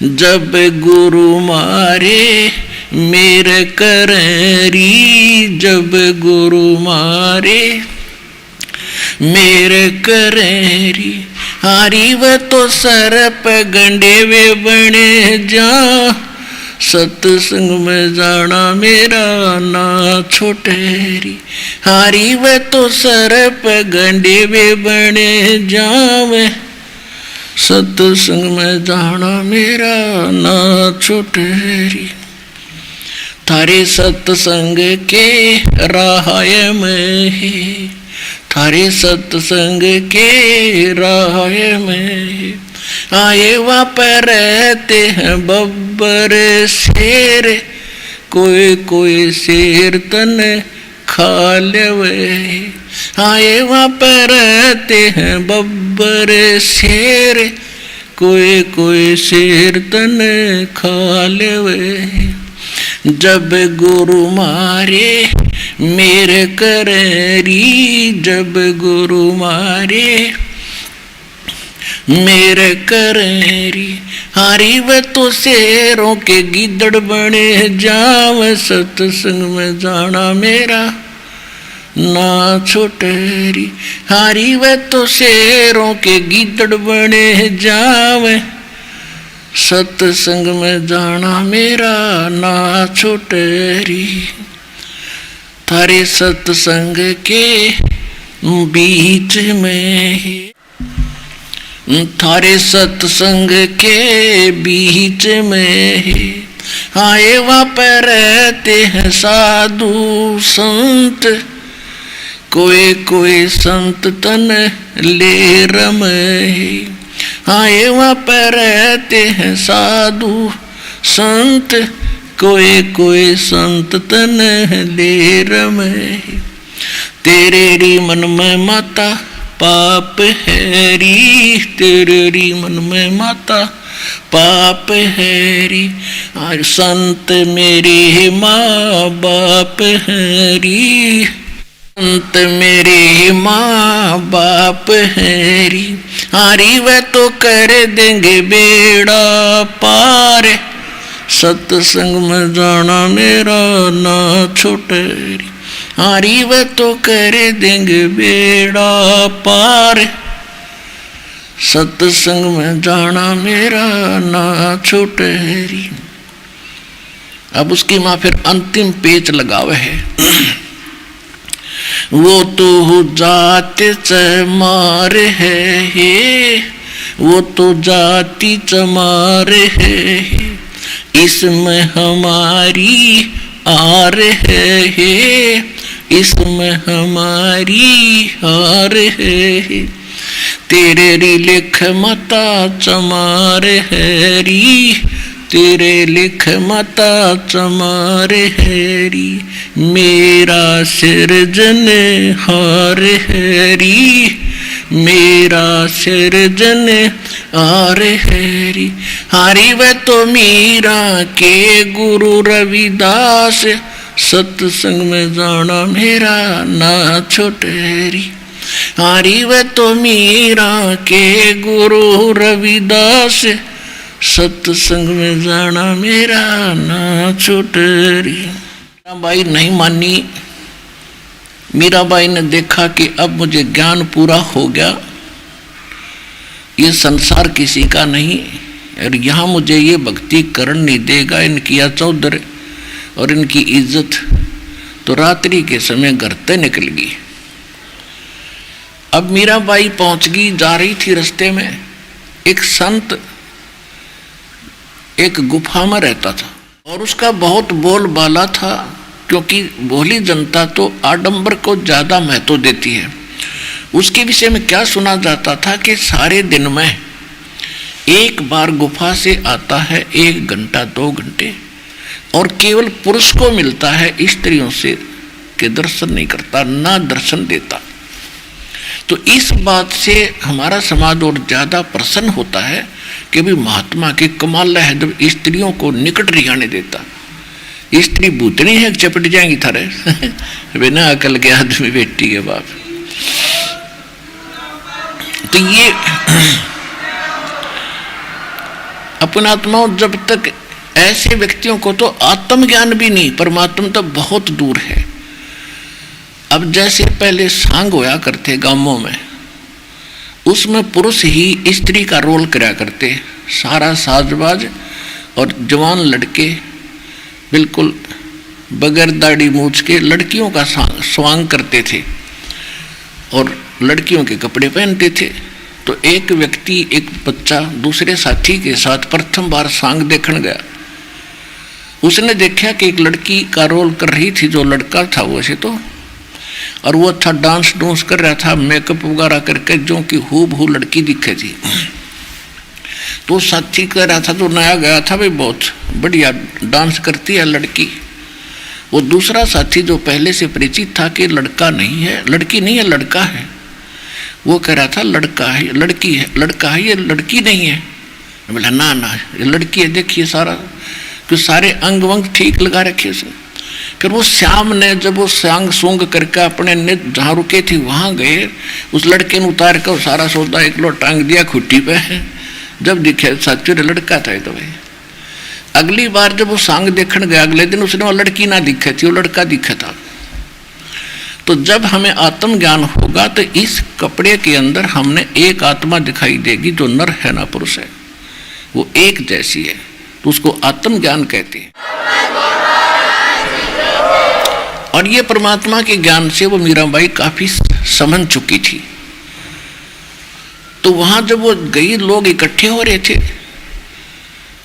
S1: जब गुरु मारे मेरे करेरी, जब गुरु मारे मेरे करेरी, हारी वह तो सरप गंडे वे बने जा, सत्संग में जाना मेरा ना छोटेरी, हारी वह तो सरप गंडे वे बने जावे, सत्संग में जाना मेरा ना छूटेरी, थारे सत्संग के राह में है, थारे सत्संग के राह में, आए वहाँ पर रहते हैं बब्बर शेर, कोई कोई शेर तन खा लेवे, आए वहाँ पर रहते हैं बब्बर शेर, कोई कोई शेर तन खा लेवे, जब गुरु मारे मेरे करेरी, जब गुरु मारे मेरे करेरी, हारी वह तो शेरों के गिदड़ बने जाव, सत्संग में जाना मेरा ना छोटेरी, हारी वह तो शेरों के गिदड़ बने जावे, सत्संग में जाना मेरा ना छोटेरी, थारे सत्संग के बीच में है, थारे सत्संग के बीच में है, आए वहाँ पर रहते हैं साधु संत, कोई कोई संत तन ले रमे, आए वहाँ पर रहते हैं साधु संत, कोई कोई संत तन ले रमे, तेरे री मन में माता पाप है री, तेरे री मन में माता पाप है री, और संत मेरे माँ बाप है री, संत मेरे माँ बाप है री, हारी वह तो कर देंगे बेड़ा पार, सत्संग में जाना मेरा ना छोटेरी, हारी वह तो कर देंगे बेड़ा पार, सत्संग में जाना मेरा ना छोटेरी, अब उसकी माँ फिर अंतिम पेच लगावे है। वो तो जाति चमार है, वो तो जाति चमार है, इसमें हमारी आर है, इसमें हमारी हार है। तेरे री लिख मता चमार है री, तेरे लिख मता चमार है री, मेरा सिरजन हार है री, मेरा सिरजन हार है री। हारी वे तो मीरा के गुरु रविदास, सत्संग में जाना मेरा ना छोटेरी। हारी वे तो मीरा के गुरु रविदास, सत्संग में जाना मेरा ना छोटेरी। मीराबाई नहीं मानी। मीराबाई ने देखा कि अब मुझे ज्ञान पूरा हो गया, ये संसार किसी का नहीं, और यहाँ मुझे ये भक्ति करण नहीं देगा, इनकी चौधर और इनकी इज्जत। तो रात्रि के समय घर से निकल गई। अब मीराबाई पहुंच गई, जा रही थी रास्ते में एक संत एक गुफा में रहता था और उसका बहुत बोलबाला था, क्योंकि भोली जनता तो आडंबर को ज्यादा महत्व देती है। उसके विषय में क्या सुना जाता था कि सारे दिन में एक बार गुफा से आता है 1 घंटा 2 घंटे, और केवल पुरुष को मिलता है, स्त्रियों से के दर्शन नहीं करता, ना दर्शन देता। तो इस बात से हमारा समाज और ज्यादा प्रसन्न होता है कि भी महात्मा के कमाल है जब स्त्रियों को निकट नहीं आने देता। स्त्री भूतनी है, चपट जाएंगी थारे बिना अकल के आदमी बेटी के बाप। तो ये अपना आत्माओं, जब तक ऐसे व्यक्तियों को तो आत्मज्ञान भी नहीं, परमात्मा तो बहुत दूर है। अब जैसे पहले सांग होया करते गांवों में, उसमें पुरुष ही स्त्री का रोल करा करते, सारा साजबाज, और जवान लड़के बिल्कुल बगैर दाढ़ी मूछ के लड़कियों का स्वांग करते थे और लड़कियों के कपड़े पहनते थे। तो एक व्यक्ति, एक बच्चा दूसरे साथी के साथ प्रथम बार सांग देखने गया। उसने देखा कि एक लड़की का रोल कर रही थी, जो लड़का था वैसे तो, और वो अच्छा डांस डूंस कर रहा था, मेकअप वगैरह करके, जो कि हूबहू लड़की दिखे थी। तो साथी कह रहा था, जो नया गया था, भाई बहुत बढ़िया डांस करती है लड़की। वो दूसरा साथी जो पहले से परिचित था कि लड़का नहीं है, लड़की नहीं है, लड़का है, वो कह रहा था लड़का है, लड़की है, लड़का है, ये लड़की नहीं है। बोला ना ना ये लड़की है, देखिए सारा कि सारे अंग वंग ठीक लगा रखे उसने। फिर वो श्याम ने जब वो सांग सूंग करके अपने ने जहाँ रुके थी वहाँ गए, उस लड़के ने उतार कर सारा सौदा एक लो टांग दिया खुट्टी पे। जब दिखे सचुर लड़का था तो भाई। अगली बार जब वो सांग देखने गया, अगले दिन उसने वो लड़की ना दिखे थी, वो लड़का दिखा था। तो जब हमें आत्मज्ञान होगा तो इस कपड़े के अंदर हमने एक आत्मा दिखाई देगी, जो नर है ना पुरुष है, वो एक जैसी है, तो उसको आत्मज्ञान कहते हैं। और ये परमात्मा के ज्ञान से वो मीराबाई काफी समझ चुकी थी। तो वहां जब वो गई, लोग इकट्ठे हो रहे थे,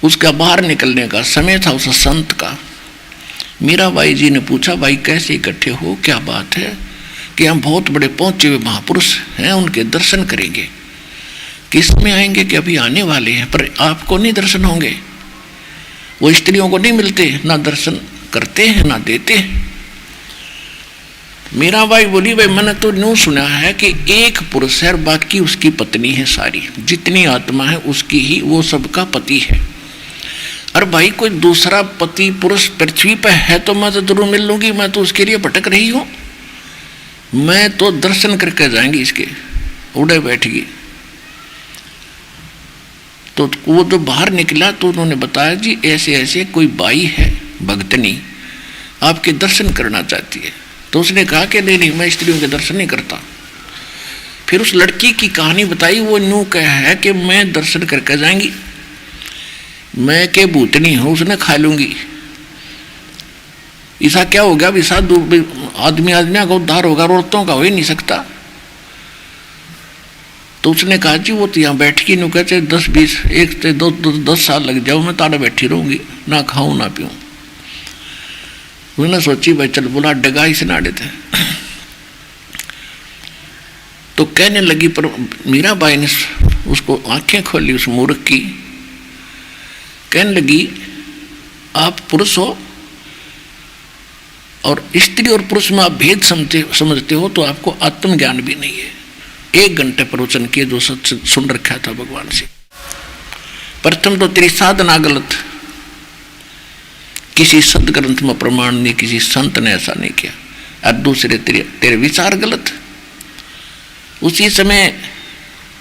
S1: उसका बाहर निकलने का समय था उस संत का। मीराबाई जी ने पूछा, भाई कैसे इकट्ठे हो, क्या बात है? कि हम बहुत बड़े पहुंचे हुए महापुरुष हैं, उनके दर्शन करेंगे। किस में आएंगे कि अभी आने वाले हैं, पर आपको नहीं दर्शन होंगे। वो स्त्रियों को नहीं मिलते, ना दर्शन करते हैं ना देते हैं। मीराबाई बोली, भाई मैंने तो यूं सुना है कि एक पुरुष है और बाकी उसकी पत्नी है, सारी जितनी आत्मा है उसकी ही, वो सबका पति है। और भाई कोई दूसरा पति पुरुष पृथ्वी पर है तो मैं तो जरूर मिल लूंगी, मैं तो उसके लिए भटक रही हूं, मैं तो दर्शन करके जाएंगी इसके। उड़े बैठगी। तो वो जो बाहर निकला तो उन्होंने बताया, जी ऐसे ऐसे कोई बाई है भक्तनी, आपके दर्शन करना चाहती है। तो उसने कहा कि नहीं नहीं, मैं स्त्रियों के दर्शन नहीं करता। फिर उस लड़की की कहानी बताई। वो यूं कहा है कि मैं दर्शन करके जाएंगी, मैं के भूतनी हूँ, उसने खा लूंगी। ऐसा क्या हो गया? साधु आदमी का उद्धार होगा, औरतों का हो ही नहीं सकता। तो उसने कहा जी वो तो यहाँ बैठी नु कहते 10-20 1 से 10 साल लग जाओ, मैं ताड़ा बैठी रहूंगी, ना खाऊं ना पीऊं। उसने सोची भाई चल बोला डगा ही से नाड़े थे। तो कहने लगी, पर मीराबाई ने उसको आंखें खोली उस मूर्ख की, कहने लगी आप पुरुष हो और स्त्री और पुरुष में आप भेद समझते हो तो आपको आत्मज्ञान भी नहीं है। 1 घंटे प्रवचन किए जो सच सुन रखा था भगवान से। प्रथम तो तेरी साधना गलत, किसी सदग्रंथ में प्रमाण नहीं, किसी संत ने ऐसा नहीं किया। और दूसरे तेरे विचार गलत। उसी समय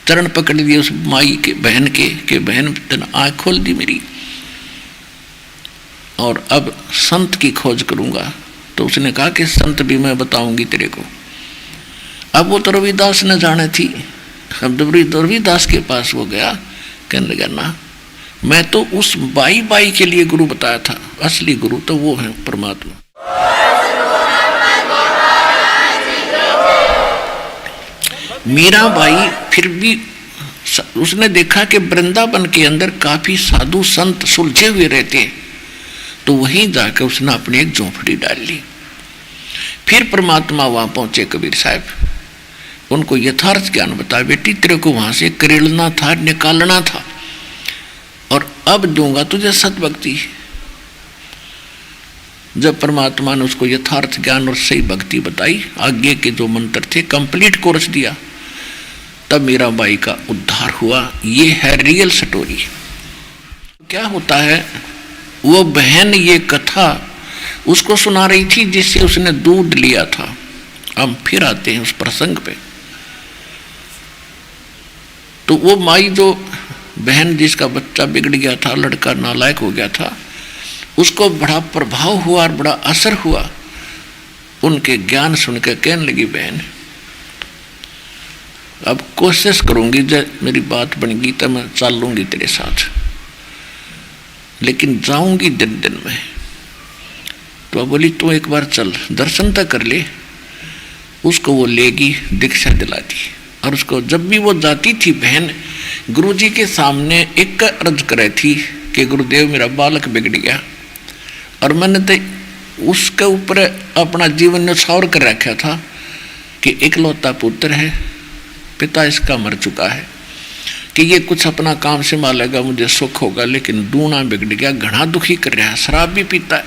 S1: चरण पकड़ लिए उस माई के बहन के बहन आँख खोल दी मेरी, और अब संत की खोज करूंगा। तो उसने कहा कि संत भी मैं बताऊंगी तेरे को। अब वो तो रविदास ने जाने थी। अब रविदास के पास वो गया, कहने लगा ना मैं तो उस बाई के लिए गुरु बताया था, असली गुरु तो वो है परमात्मा। मीराबाई फिर भी उसने देखा कि वृंदावन के अंदर काफी साधु संत सुलझे हुए रहते, तो वहीं जाकर उसने अपनी एक झोंपड़ी डाल ली। फिर परमात्मा वहां पहुंचे, कबीर साहब उनको यथार्थ ज्ञान बताया, बेटी तेरे को वहां से करेड़ना था, निकालना था, और अब दूंगा तुझे सतभक्ति। जब परमात्मा ने उसको यथार्थ ज्ञान और सही भक्ति बताई, आगे के जो मंत्र थे कंप्लीट कोर्स दिया, तब मीराबाई का उद्धार हुआ। ये है रियल स्टोरी। क्या होता है, वो बहन ये कथा उसको सुना रही थी जिससे उसने दूध लिया था। हम फिर आते हैं उस प्रसंग पे। तो वो माई जो बहन जिसका बच्चा बिगड़ गया था, लड़का नालायक हो गया था, उसको बड़ा प्रभाव हुआ और बड़ा असर हुआ। उनके ज्ञान सुनकर कहने लगी बहन अब कोशिश करूंगी, जब मेरी बात बनेगी तो मैं चल लूंगी तेरे साथ, लेकिन जाऊंगी दिन में। तो अब बोली तू एक बार चल दर्शन तक कर ले। उसको वो लेगी, दीक्षा दिलाती, और उसको जब भी वो जाती थी बहन गुरुजी के सामने एक अर्ज करे थी कि गुरुदेव मेरा बालक बिगड़ गया, और मैंने तो उसके ऊपर अपना जीवन न्यौछावर कर रखा था कि इकलौता पुत्र है, पिता इसका मर चुका है, कि ये कुछ अपना काम संभालेगा मुझे सुख होगा, लेकिन दूना बिगड़ गया, घना दुखी कर रहा है, शराब भी पीता है,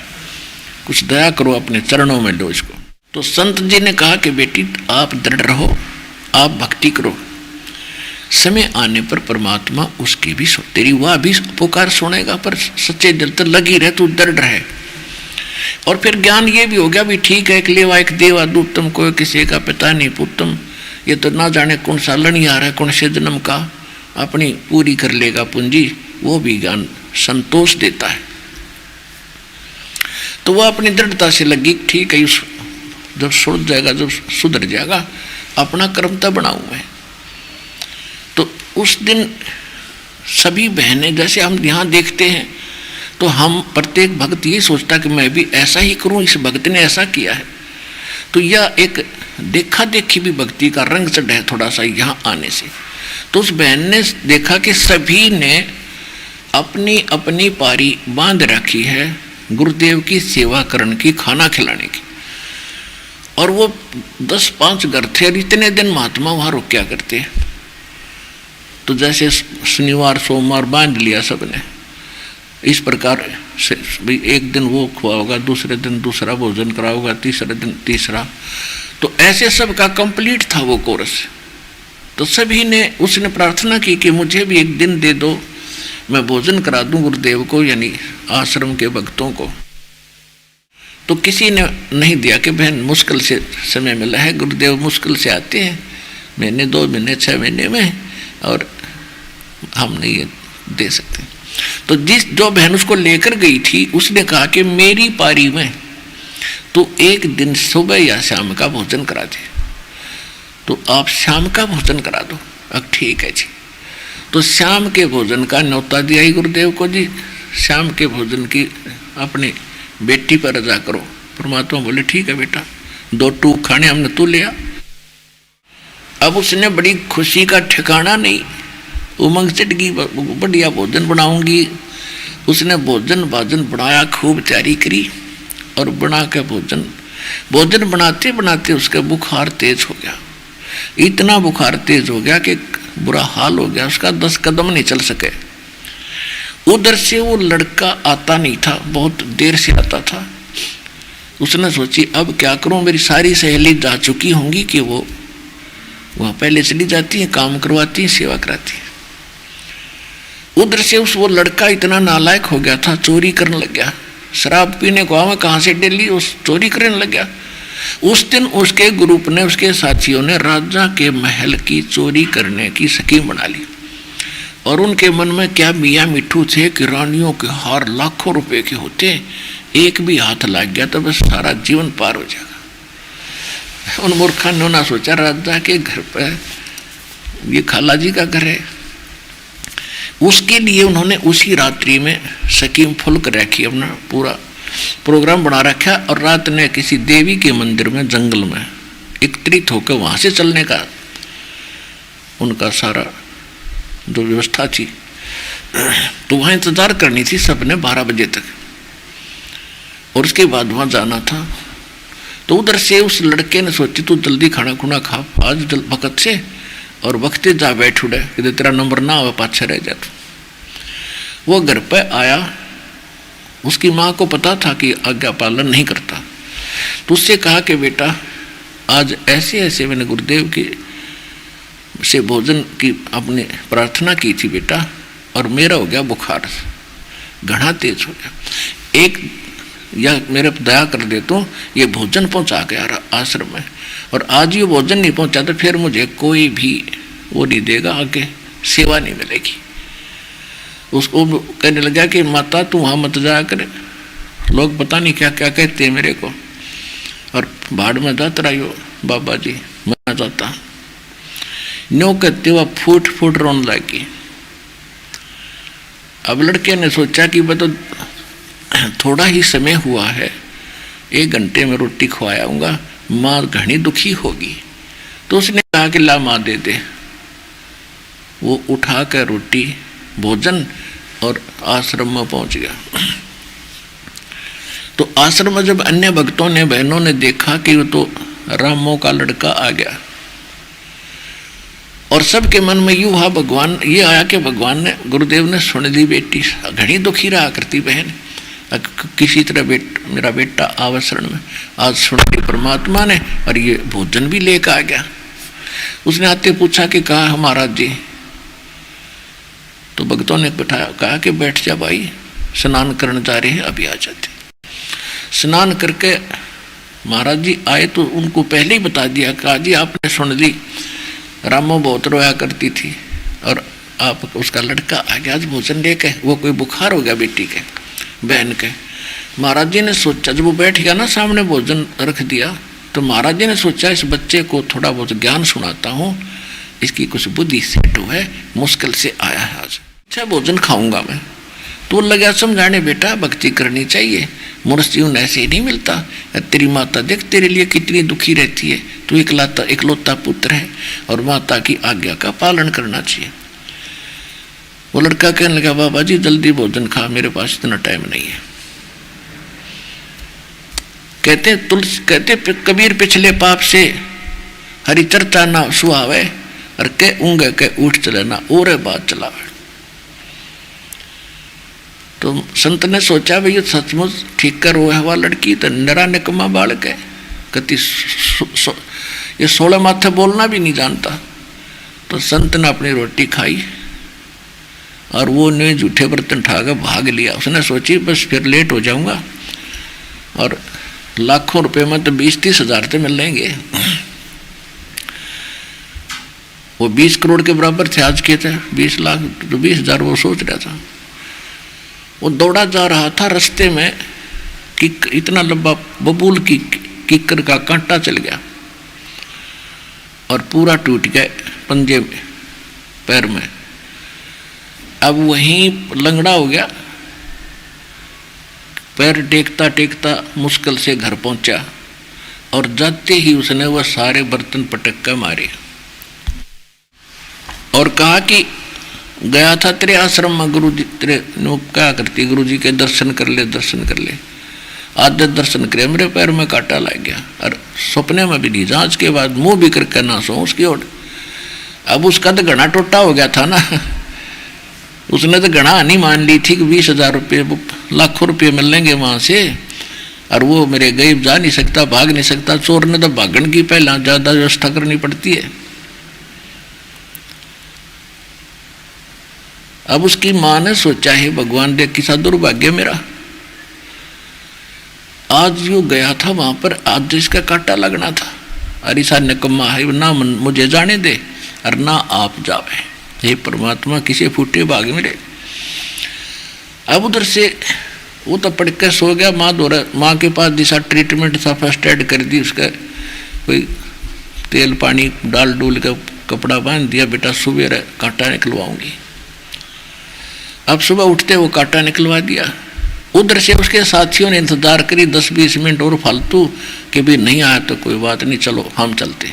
S1: कुछ दया करो, अपने चरणों में लो इसको। तो संत जी ने कहा कि बेटी आप दृढ़ रहो, आप भक्ति करो, समय आने पर परमात्मा उसकी भी तेरी वह भी पुकार सुनेगा, पर सच्चे दिल तो लगी रहे, तू दृढ़ रहे। और फिर ज्ञान ये भी हो गया भी ठीक है, एक लेवा एक देवा दूतम, कोई किसी का पिता नहीं पुत्रम, ये तो ना जाने कौन सा लड़ी आ रहा है, कौन से जन्म का, अपनी पूरी कर लेगा पूंजी। वो भी ज्ञान संतोष देता है। तो वह अपनी दृढ़ता से लगी, ठीक है जब सुधर जाएगा, जब सुधर जाएगा अपना कर्म तब बनाऊं मैं। तो उस दिन सभी बहनें, जैसे हम यहाँ देखते हैं, तो हम प्रत्येक भक्त ये सोचता कि मैं भी ऐसा ही करूं, इस भक्त ने ऐसा किया है। तो यह एक देखा देखी भी भक्ति का रंग चढ़ा है थोड़ा सा यहाँ आने से। तो उस बहन ने देखा कि सभी ने अपनी अपनी पारी बांध रखी है गुरुदेव की सेवा करने की, खाना खिलाने की। और वो 10-5 घर थे, और इतने दिन महात्मा वहाँ रुकया करते। तो जैसे शनिवार सोमवार बांध लिया सबने, इस प्रकार से एक दिन वो खुआ होगा, दूसरे दिन दूसरा भोजन करा होगा, तीसरे दिन तीसरा। तो ऐसे सब का कंप्लीट था वो कोर्स। तो सभी ने उसने प्रार्थना की कि मुझे भी एक दिन दे दो, मैं भोजन करा दूं गुरुदेव को, यानी आश्रम के भक्तों को। तो किसी ने नहीं दिया कि बहन मुश्किल से समय मिला है, गुरुदेव मुश्किल से आते हैं, महीने 2 महीने 6 महीने में, और हम नहीं दे सकते। तो जो बहन उसको लेकर गई थी उसने कहा कि मेरी पारी में तो एक दिन सुबह या शाम का भोजन करा दे, तो आप शाम का भोजन करा दो। अब ठीक है जी। तो शाम के भोजन का न्योता दिया ही गुरुदेव को जी, शाम के भोजन की अपनी बेटी पर रजा करो। परमात्मा बोले ठीक है बेटा, 2 टूक खाने हमने तू लिया। अब उसने बड़ी खुशी का ठिकाना नहीं, उमंग चढ़ गई, बढ़िया भोजन बनाऊंगी। उसने भोजन बनाया, खूब तैयारी करी और बना के भोजन बनाते बनाते उसका बुखार तेज हो गया। इतना बुखार तेज हो गया कि बुरा हाल हो गया उसका, 10 कदम नहीं चल सके। उधर से वो लड़का आता नहीं था, बहुत देर से आता था। उसने सोची अब क्या करूं, मेरी सारी सहेली जा चुकी होंगी कि वो वहां पहले चली जाती है, काम करवाती है, सेवा कराती है। उधर से वो लड़का इतना नालायक हो गया था, चोरी करने लग गया। शराब पीने को आवा कहाँ से डेली उस चोरी करने लग गया। उस दिन उसके ग्रुप ने, उसके साथियों ने राजा के महल की चोरी करने की स्कीम बना ली। और उनके मन में क्या मियाँ मिठू थे कि रानियों के हार लाखों रुपए के होते, एक भी हाथ लग गया तो बस सारा जीवन पार हो जाएगा। उन मूर्खों ने ना सोचा राजा के घर पर ये खाला जी का घर है। उसके लिए उन्होंने उसी रात्रि में स्कीम फुल कर रखी, अपना पूरा प्रोग्राम बना रखा। और रात ने किसी देवी के मंदिर में जंगल में एकत्रित होकर वहां से चलने का उनका सारा जो व्यवस्था थी। तो वहां इंतजार करनी थी सबने 12 बजे तक, और उसके बाद वहां जाना था। तो उधर से उस लड़के ने सोची तू जल्दी खाना खुना खा आज वक्त से, और वक्त जा बैठ उड़े कि तेरा नंबर ना हो पाछे रह जा। वो घर पे आया, उसकी माँ को पता था कि आज्ञा पालन नहीं करता, तो उससे कहा कि बेटा आज ऐसे ऐसे मैंने गुरुदेव की से भोजन की अपनी प्रार्थना की थी बेटा, और मेरा हो गया बुखार घना तेज हो गया। एक या मेरे पर दया कर दे तो ये भोजन पहुंचा गया आश्रम में, और आज ये भोजन नहीं पहुंचा तो फिर मुझे कोई भी वो नहीं देगा, आगे सेवा नहीं मिलेगी। उसको कहने लगा कि माता तू वहाँ मत जाया करे, लोग पता नहीं क्या क्या कहते हैं मेरे को, और भाड़ में जाता रहियो बाबा जी, मैं जाता। न्यो कहते हुआ फूट फूट रोने लगी। अब लड़के ने सोचा कि मैं तो थोड़ा ही समय हुआ है, 1 घंटे में रोटी खवायाऊंगा, माँ घनी दुखी होगी। तो उसने कहा कि ला माँ दे दे। वो उठा कर रोटी भोजन और आश्रम में पहुंच गया। तो आश्रम में जब अन्य भक्तों ने, बहनों ने देखा कि वो तो रामों का लड़का आ गया, और सबके मन में यूं हुआ भगवान ये आया कि भगवान ने, गुरुदेव ने सुन ली बेटी घनी दुखी रहा करती बहन, किसी तरह मेरा बेटा आवसरण में आज सुन ली परमात्मा ने, और ये भोजन भी लेकर आ गया। उसने आते पूछा कि कहा महाराज जी। तो भक्तों ने बैठाया, कहा कि बैठ जा भाई, स्नान करने जा रहे हैं, अभी आ जाते। स्नान करके महाराज जी आए तो उनको पहले ही बता दिया, कहा जी आपने सुन ली रामो बहुत रोया करती थी, और आप उसका लड़का आ गया आज भोजन लेके, वो कोई बुखार हो गया बेटी के, बहन के। महाराज जी ने सोचा, जब वो बैठ गया ना सामने भोजन रख दिया, तो महाराज जी ने सोचा इस बच्चे को थोड़ा बहुत ज्ञान सुनाता हूँ, इसकी कुछ बुद्धि सेट हो है, मुश्किल से आया है आज, अच्छा भोजन खाऊंगा मैं। तो लगा समझाने, बेटा भक्ति करनी चाहिए, मनुष्य जीवन ऐसे ही नहीं मिलता। तेरी माता देख तेरे लिए कितनी दुखी रहती है, तू इकलौता पुत्र है, और माता की आज्ञा का पालन करना चाहिए। वो लड़का कहने लगा बाबा जी जल्दी भोजन खा, मेरे पास इतना टाइम नहीं है। कहते कबीर पिछले पाप से हरि चर्चा ना सुहावे, और के ऊँगे के उठ चले ना और बात चलावे। तो संत ने सोचा भाई ये सचमुच ठीक कर रोया हुआ लड़की तो नरा निकम्मा बालक है, कति ये 16 माथे बोलना भी नहीं जानता। तो संत ने अपनी रोटी खाई और वो ने जूठे बर्तन उठाकर भाग लिया। उसने सोची बस फिर लेट हो जाऊंगा, और लाखों रुपए में तो 20-30 हज़ार तो मिल लेंगे। वो 20 करोड़ के बराबर थे आज के, थे 20 लाख, तो 20 हज़ार वो सोच रहा था। वो दौड़ा जा रहा था, रास्ते में इतना लंबा बबूल की किक्कर का कांटा चल गया और पूरा टूट गया पंजे में, पैर में। अब वहीं लंगड़ा हो गया, पैर टेकता टेकता मुश्किल से घर पहुंचा और जाते ही उसने वह सारे बर्तन पटक कर मारे और कहा कि गया था तेरे आश्रम में गुरु जी, तेरे क्या करती गुरु जी के दर्शन कर ले, दर्शन कर ले। आज दर्शन करे मेरे पैर में कांटा लग गया और सपने में भी नहीं, जांच के बाद मुंह भी करके ना सो उसकी ओर। अब उसका तो घना टोटा हो गया था ना, उसने तो घना नहीं मान ली थी कि 20,000 रुपये, लाखों रुपये मिलेंगे वहां से, और वो मेरे गरीब जा नहीं सकता, भाग नहीं सकता। चोर ने तो भागण की पहला ज्यादा व्यवस्था करनी पड़ती है। अब उसकी माँ ने सोचा है भगवान देख किसा दुर्भाग्य मेरा, आज यो गया था वहां पर, आज इसका कांटा लगना था, अरे सा निकम्मा है, ना मुझे जाने दे और ना आप जावे। हे परमात्मा किसे फूटे भाग मेरे। अब उधर से वो तो पड़ के सो गया। माँ के पास दिशा ट्रीटमेंट सा फर्स्ट एड कर दी, उसका कोई तेल पानी डाल डूल का कपड़ा बांध दिया, बेटा सुबह कांटा निकलवाऊंगी। अब सुबह उठते वो कांटा निकलवा दिया। उधर से उसके साथियों ने इंतजार करी 10-20 मिनट और फालतू कि भी नहीं आया तो कोई बात नहीं, चलो हम चलते।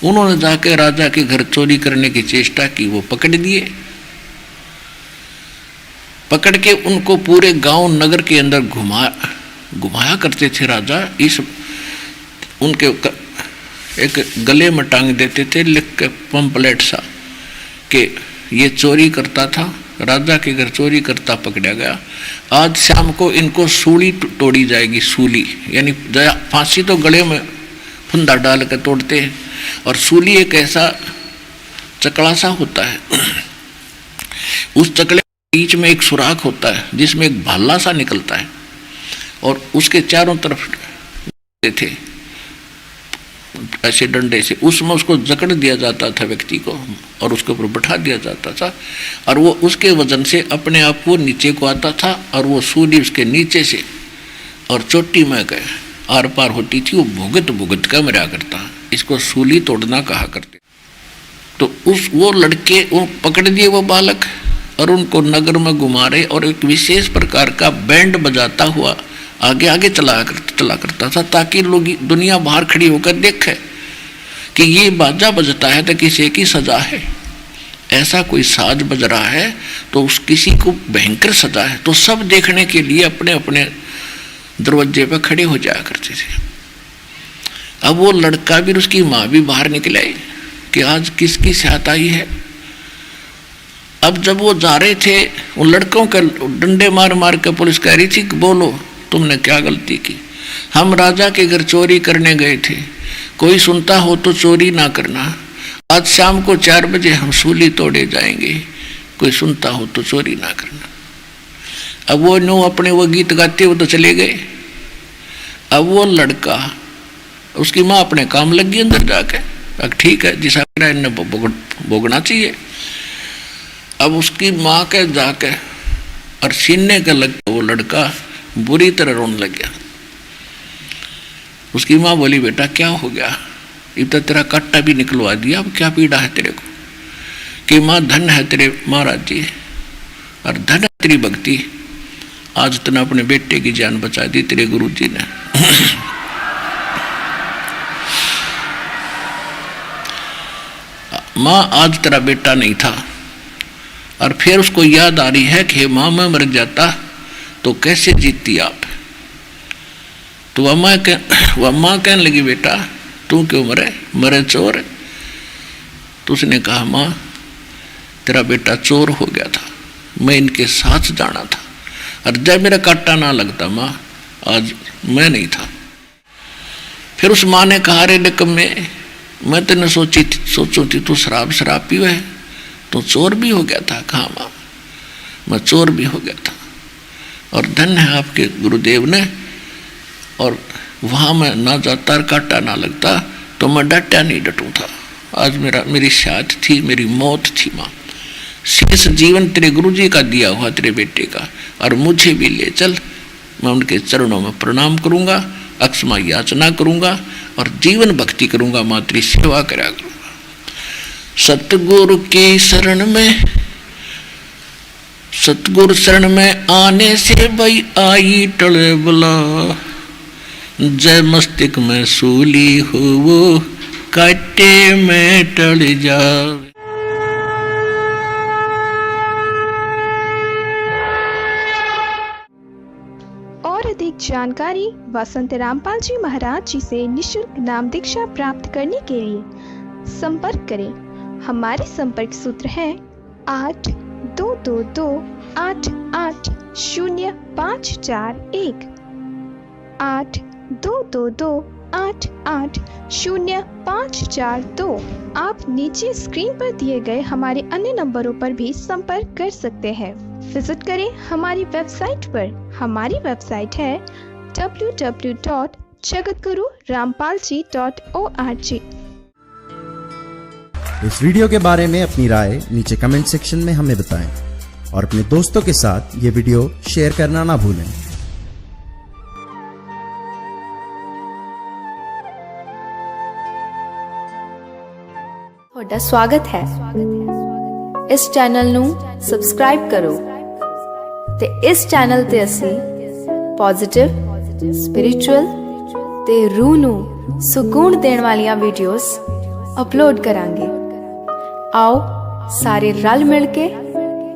S1: उन्होंने जाकर राजा के घर चोरी करने की चेष्टा की, वो पकड़ दिए। पकड़ के उनको पूरे गांव नगर के अंदर घुमाया करते थे राजा। इस उनके एक गले में टांग देते थे लिख के पंपलेट सा कि ये चोरी करता था, राजा के घर चोरी करता पकड़ा गया। आज शाम को इनको सूली तोड़ी जाएगी। सूली यानी फांसी तो गले में फंदा डाल कर तोड़ते हैं, और सूली एक ऐसा चकड़ा सा होता है, उस चकड़े के बीच में एक सुराख होता है जिसमें एक भाला सा निकलता है, और उसके चारों तरफ थे ऐसे डंडे से, उसमें उसको जकड़ दिया जाता था व्यक्ति को और उसके ऊपर बैठा दिया जाता था, और वो उसके वजन से अपने आप वो नीचे को आता था, और वो सूली उसके नीचे से और चोटी में गए आर पार होती थी। वो भुगत भुगत का मरा करता, इसको सूली तोड़ना कहा करते। तो वो लड़के वो पकड़ दिए वो बालक, और उनको नगर में घुमा रहे, और एक विशेष प्रकार का बैंड बजाता हुआ आगे आगे चला करता था, ताकि लोग दुनिया बाहर खड़ी होकर देखे कि ये बाजा बजता है तो किसी की सजा है। ऐसा कोई साज बज रहा है तो उस किसी को भयंकर सजा है। तो सब देखने के लिए अपने अपने दरवाजे पर खड़े हो जाया करते थे। अब वो लड़का भी उसकी माँ भी बाहर निकले कि आज किसकी साथ आई है। अब जब वो जा रहे थे, उन लड़कों के डंडे मार मार के पुलिस कह रही थी कि बोलो तुमने क्या गलती की। हम राजा के घर चोरी करने गए थे, कोई सुनता हो तो चोरी ना करना। आज शाम को 4 बजे हम सूली तोड़े जाएंगे, कोई सुनता हो तो चोरी ना करना। अब वो नो अपने वो गीत गाते हुए तो चले गए। अब वो लड़का, उसकी माँ अपने काम लगी अंदर जाके, अब ठीक है जिस इन्हें भोगना चाहिए। अब उसकी माँ के जाके और सीने के लग वो लड़का बुरी तरह रोने लग गया। उसकी माँ बोली बेटा क्या हो गया, इतना तेरा कांटा भी निकलवा दिया, अब क्या पीड़ा है तेरे को। कि माँ धन है तेरे महाराज जी, और धन है तेरी भक्ति, आज तूने अपने बेटे की जान बचा दी तेरे गुरु जी ने। माँ आज तेरा बेटा नहीं था, और फिर उसको याद आ रही है कि माँ मैं मर जाता तो कैसे जीतती आप। तो वह माँ कहने लगी बेटा तू क्यों मरे चोर। तो उसने कहा माँ तेरा बेटा चोर हो गया था, मैं इनके साथ जाना था, और जब मेरा कांटा ना लगता माँ आज मैं नहीं था। फिर उस माँ ने कहा रे निकम्मे, मैं तेने सोचू थी तू शराब पीवे है, तो चोर भी हो गया था। कहा माँ मैं चोर भी हो गया था, और धन्य है आपके गुरुदेव ने, और वहाँ मैं ना जाता कांटा ना लगता तो मैं डटा नहीं डटू था। आज मेरी शाद थी, मेरी मौत थी माँ। शेष जीवन तेरे गुरु जी का दिया हुआ तेरे बेटे का, और मुझे भी ले चल, मैं उनके चरणों में प्रणाम करूँगा, अक्षमा याचना करूँगा, और जीवन भक्ति करूँगा, माँ तेरी सेवा करा करूँगा। सतगुरु की शरण में सतगुरु शरण में आने से भई आई टले बला, जय मस्तिष्क में सूली हो वो काटे में टल जावे।
S2: और अधिक जानकारी वसंत रामपाल जी महाराज जी से निशुल्क नाम दीक्षा प्राप्त करने के लिए संपर्क करें। हमारे संपर्क सूत्र हैं 8222880541 8222880542। आप नीचे स्क्रीन पर दिए गए हमारे अन्य नंबरों पर भी संपर्क कर सकते हैं। विजिट करें हमारी वेबसाइट पर। हमारी वेबसाइट है www.jagatgururampalji.org।
S3: इस वीडियो के बारे में अपनी राय नीचे कमेंट सेक्शन में हमें बताएं और अपने दोस्तों के साथ ये वीडियो शेयर करना ना भूलें।
S4: ਤੁਹਾਡਾ ਸਵਾਗਤ ਹੈ। ਇਸ ਚੈਨਲ ਨੂੰ ਸਬਸਕ੍ਰਾਈਬ ਕਰੋ ਤੇ ਇਸ ਚੈਨਲ ਤੇ ਅਸੀਂ ਪੋਜ਼ਿਟਿਵ, ਸਪਿਰਿਚੁਅਲ ਤੇ ਰੂਹ ਨੂੰ ਸਕੂਨ ਦੇਣ ਵਾਲੀਆਂ ਵੀਡੀਓਜ਼ ਅਪਲੋਡ ਕਰਾਂਗੇ। ਆਓ ਸਾਰੇ ਰਲ ਮਿਲ ਕੇ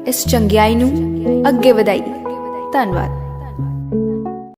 S4: ਇਸ ਚੰਗਿਆਈ ਨੂੰ ਅੱਗੇ ਵਧਾਈਏ। ਧੰਨਵਾਦ।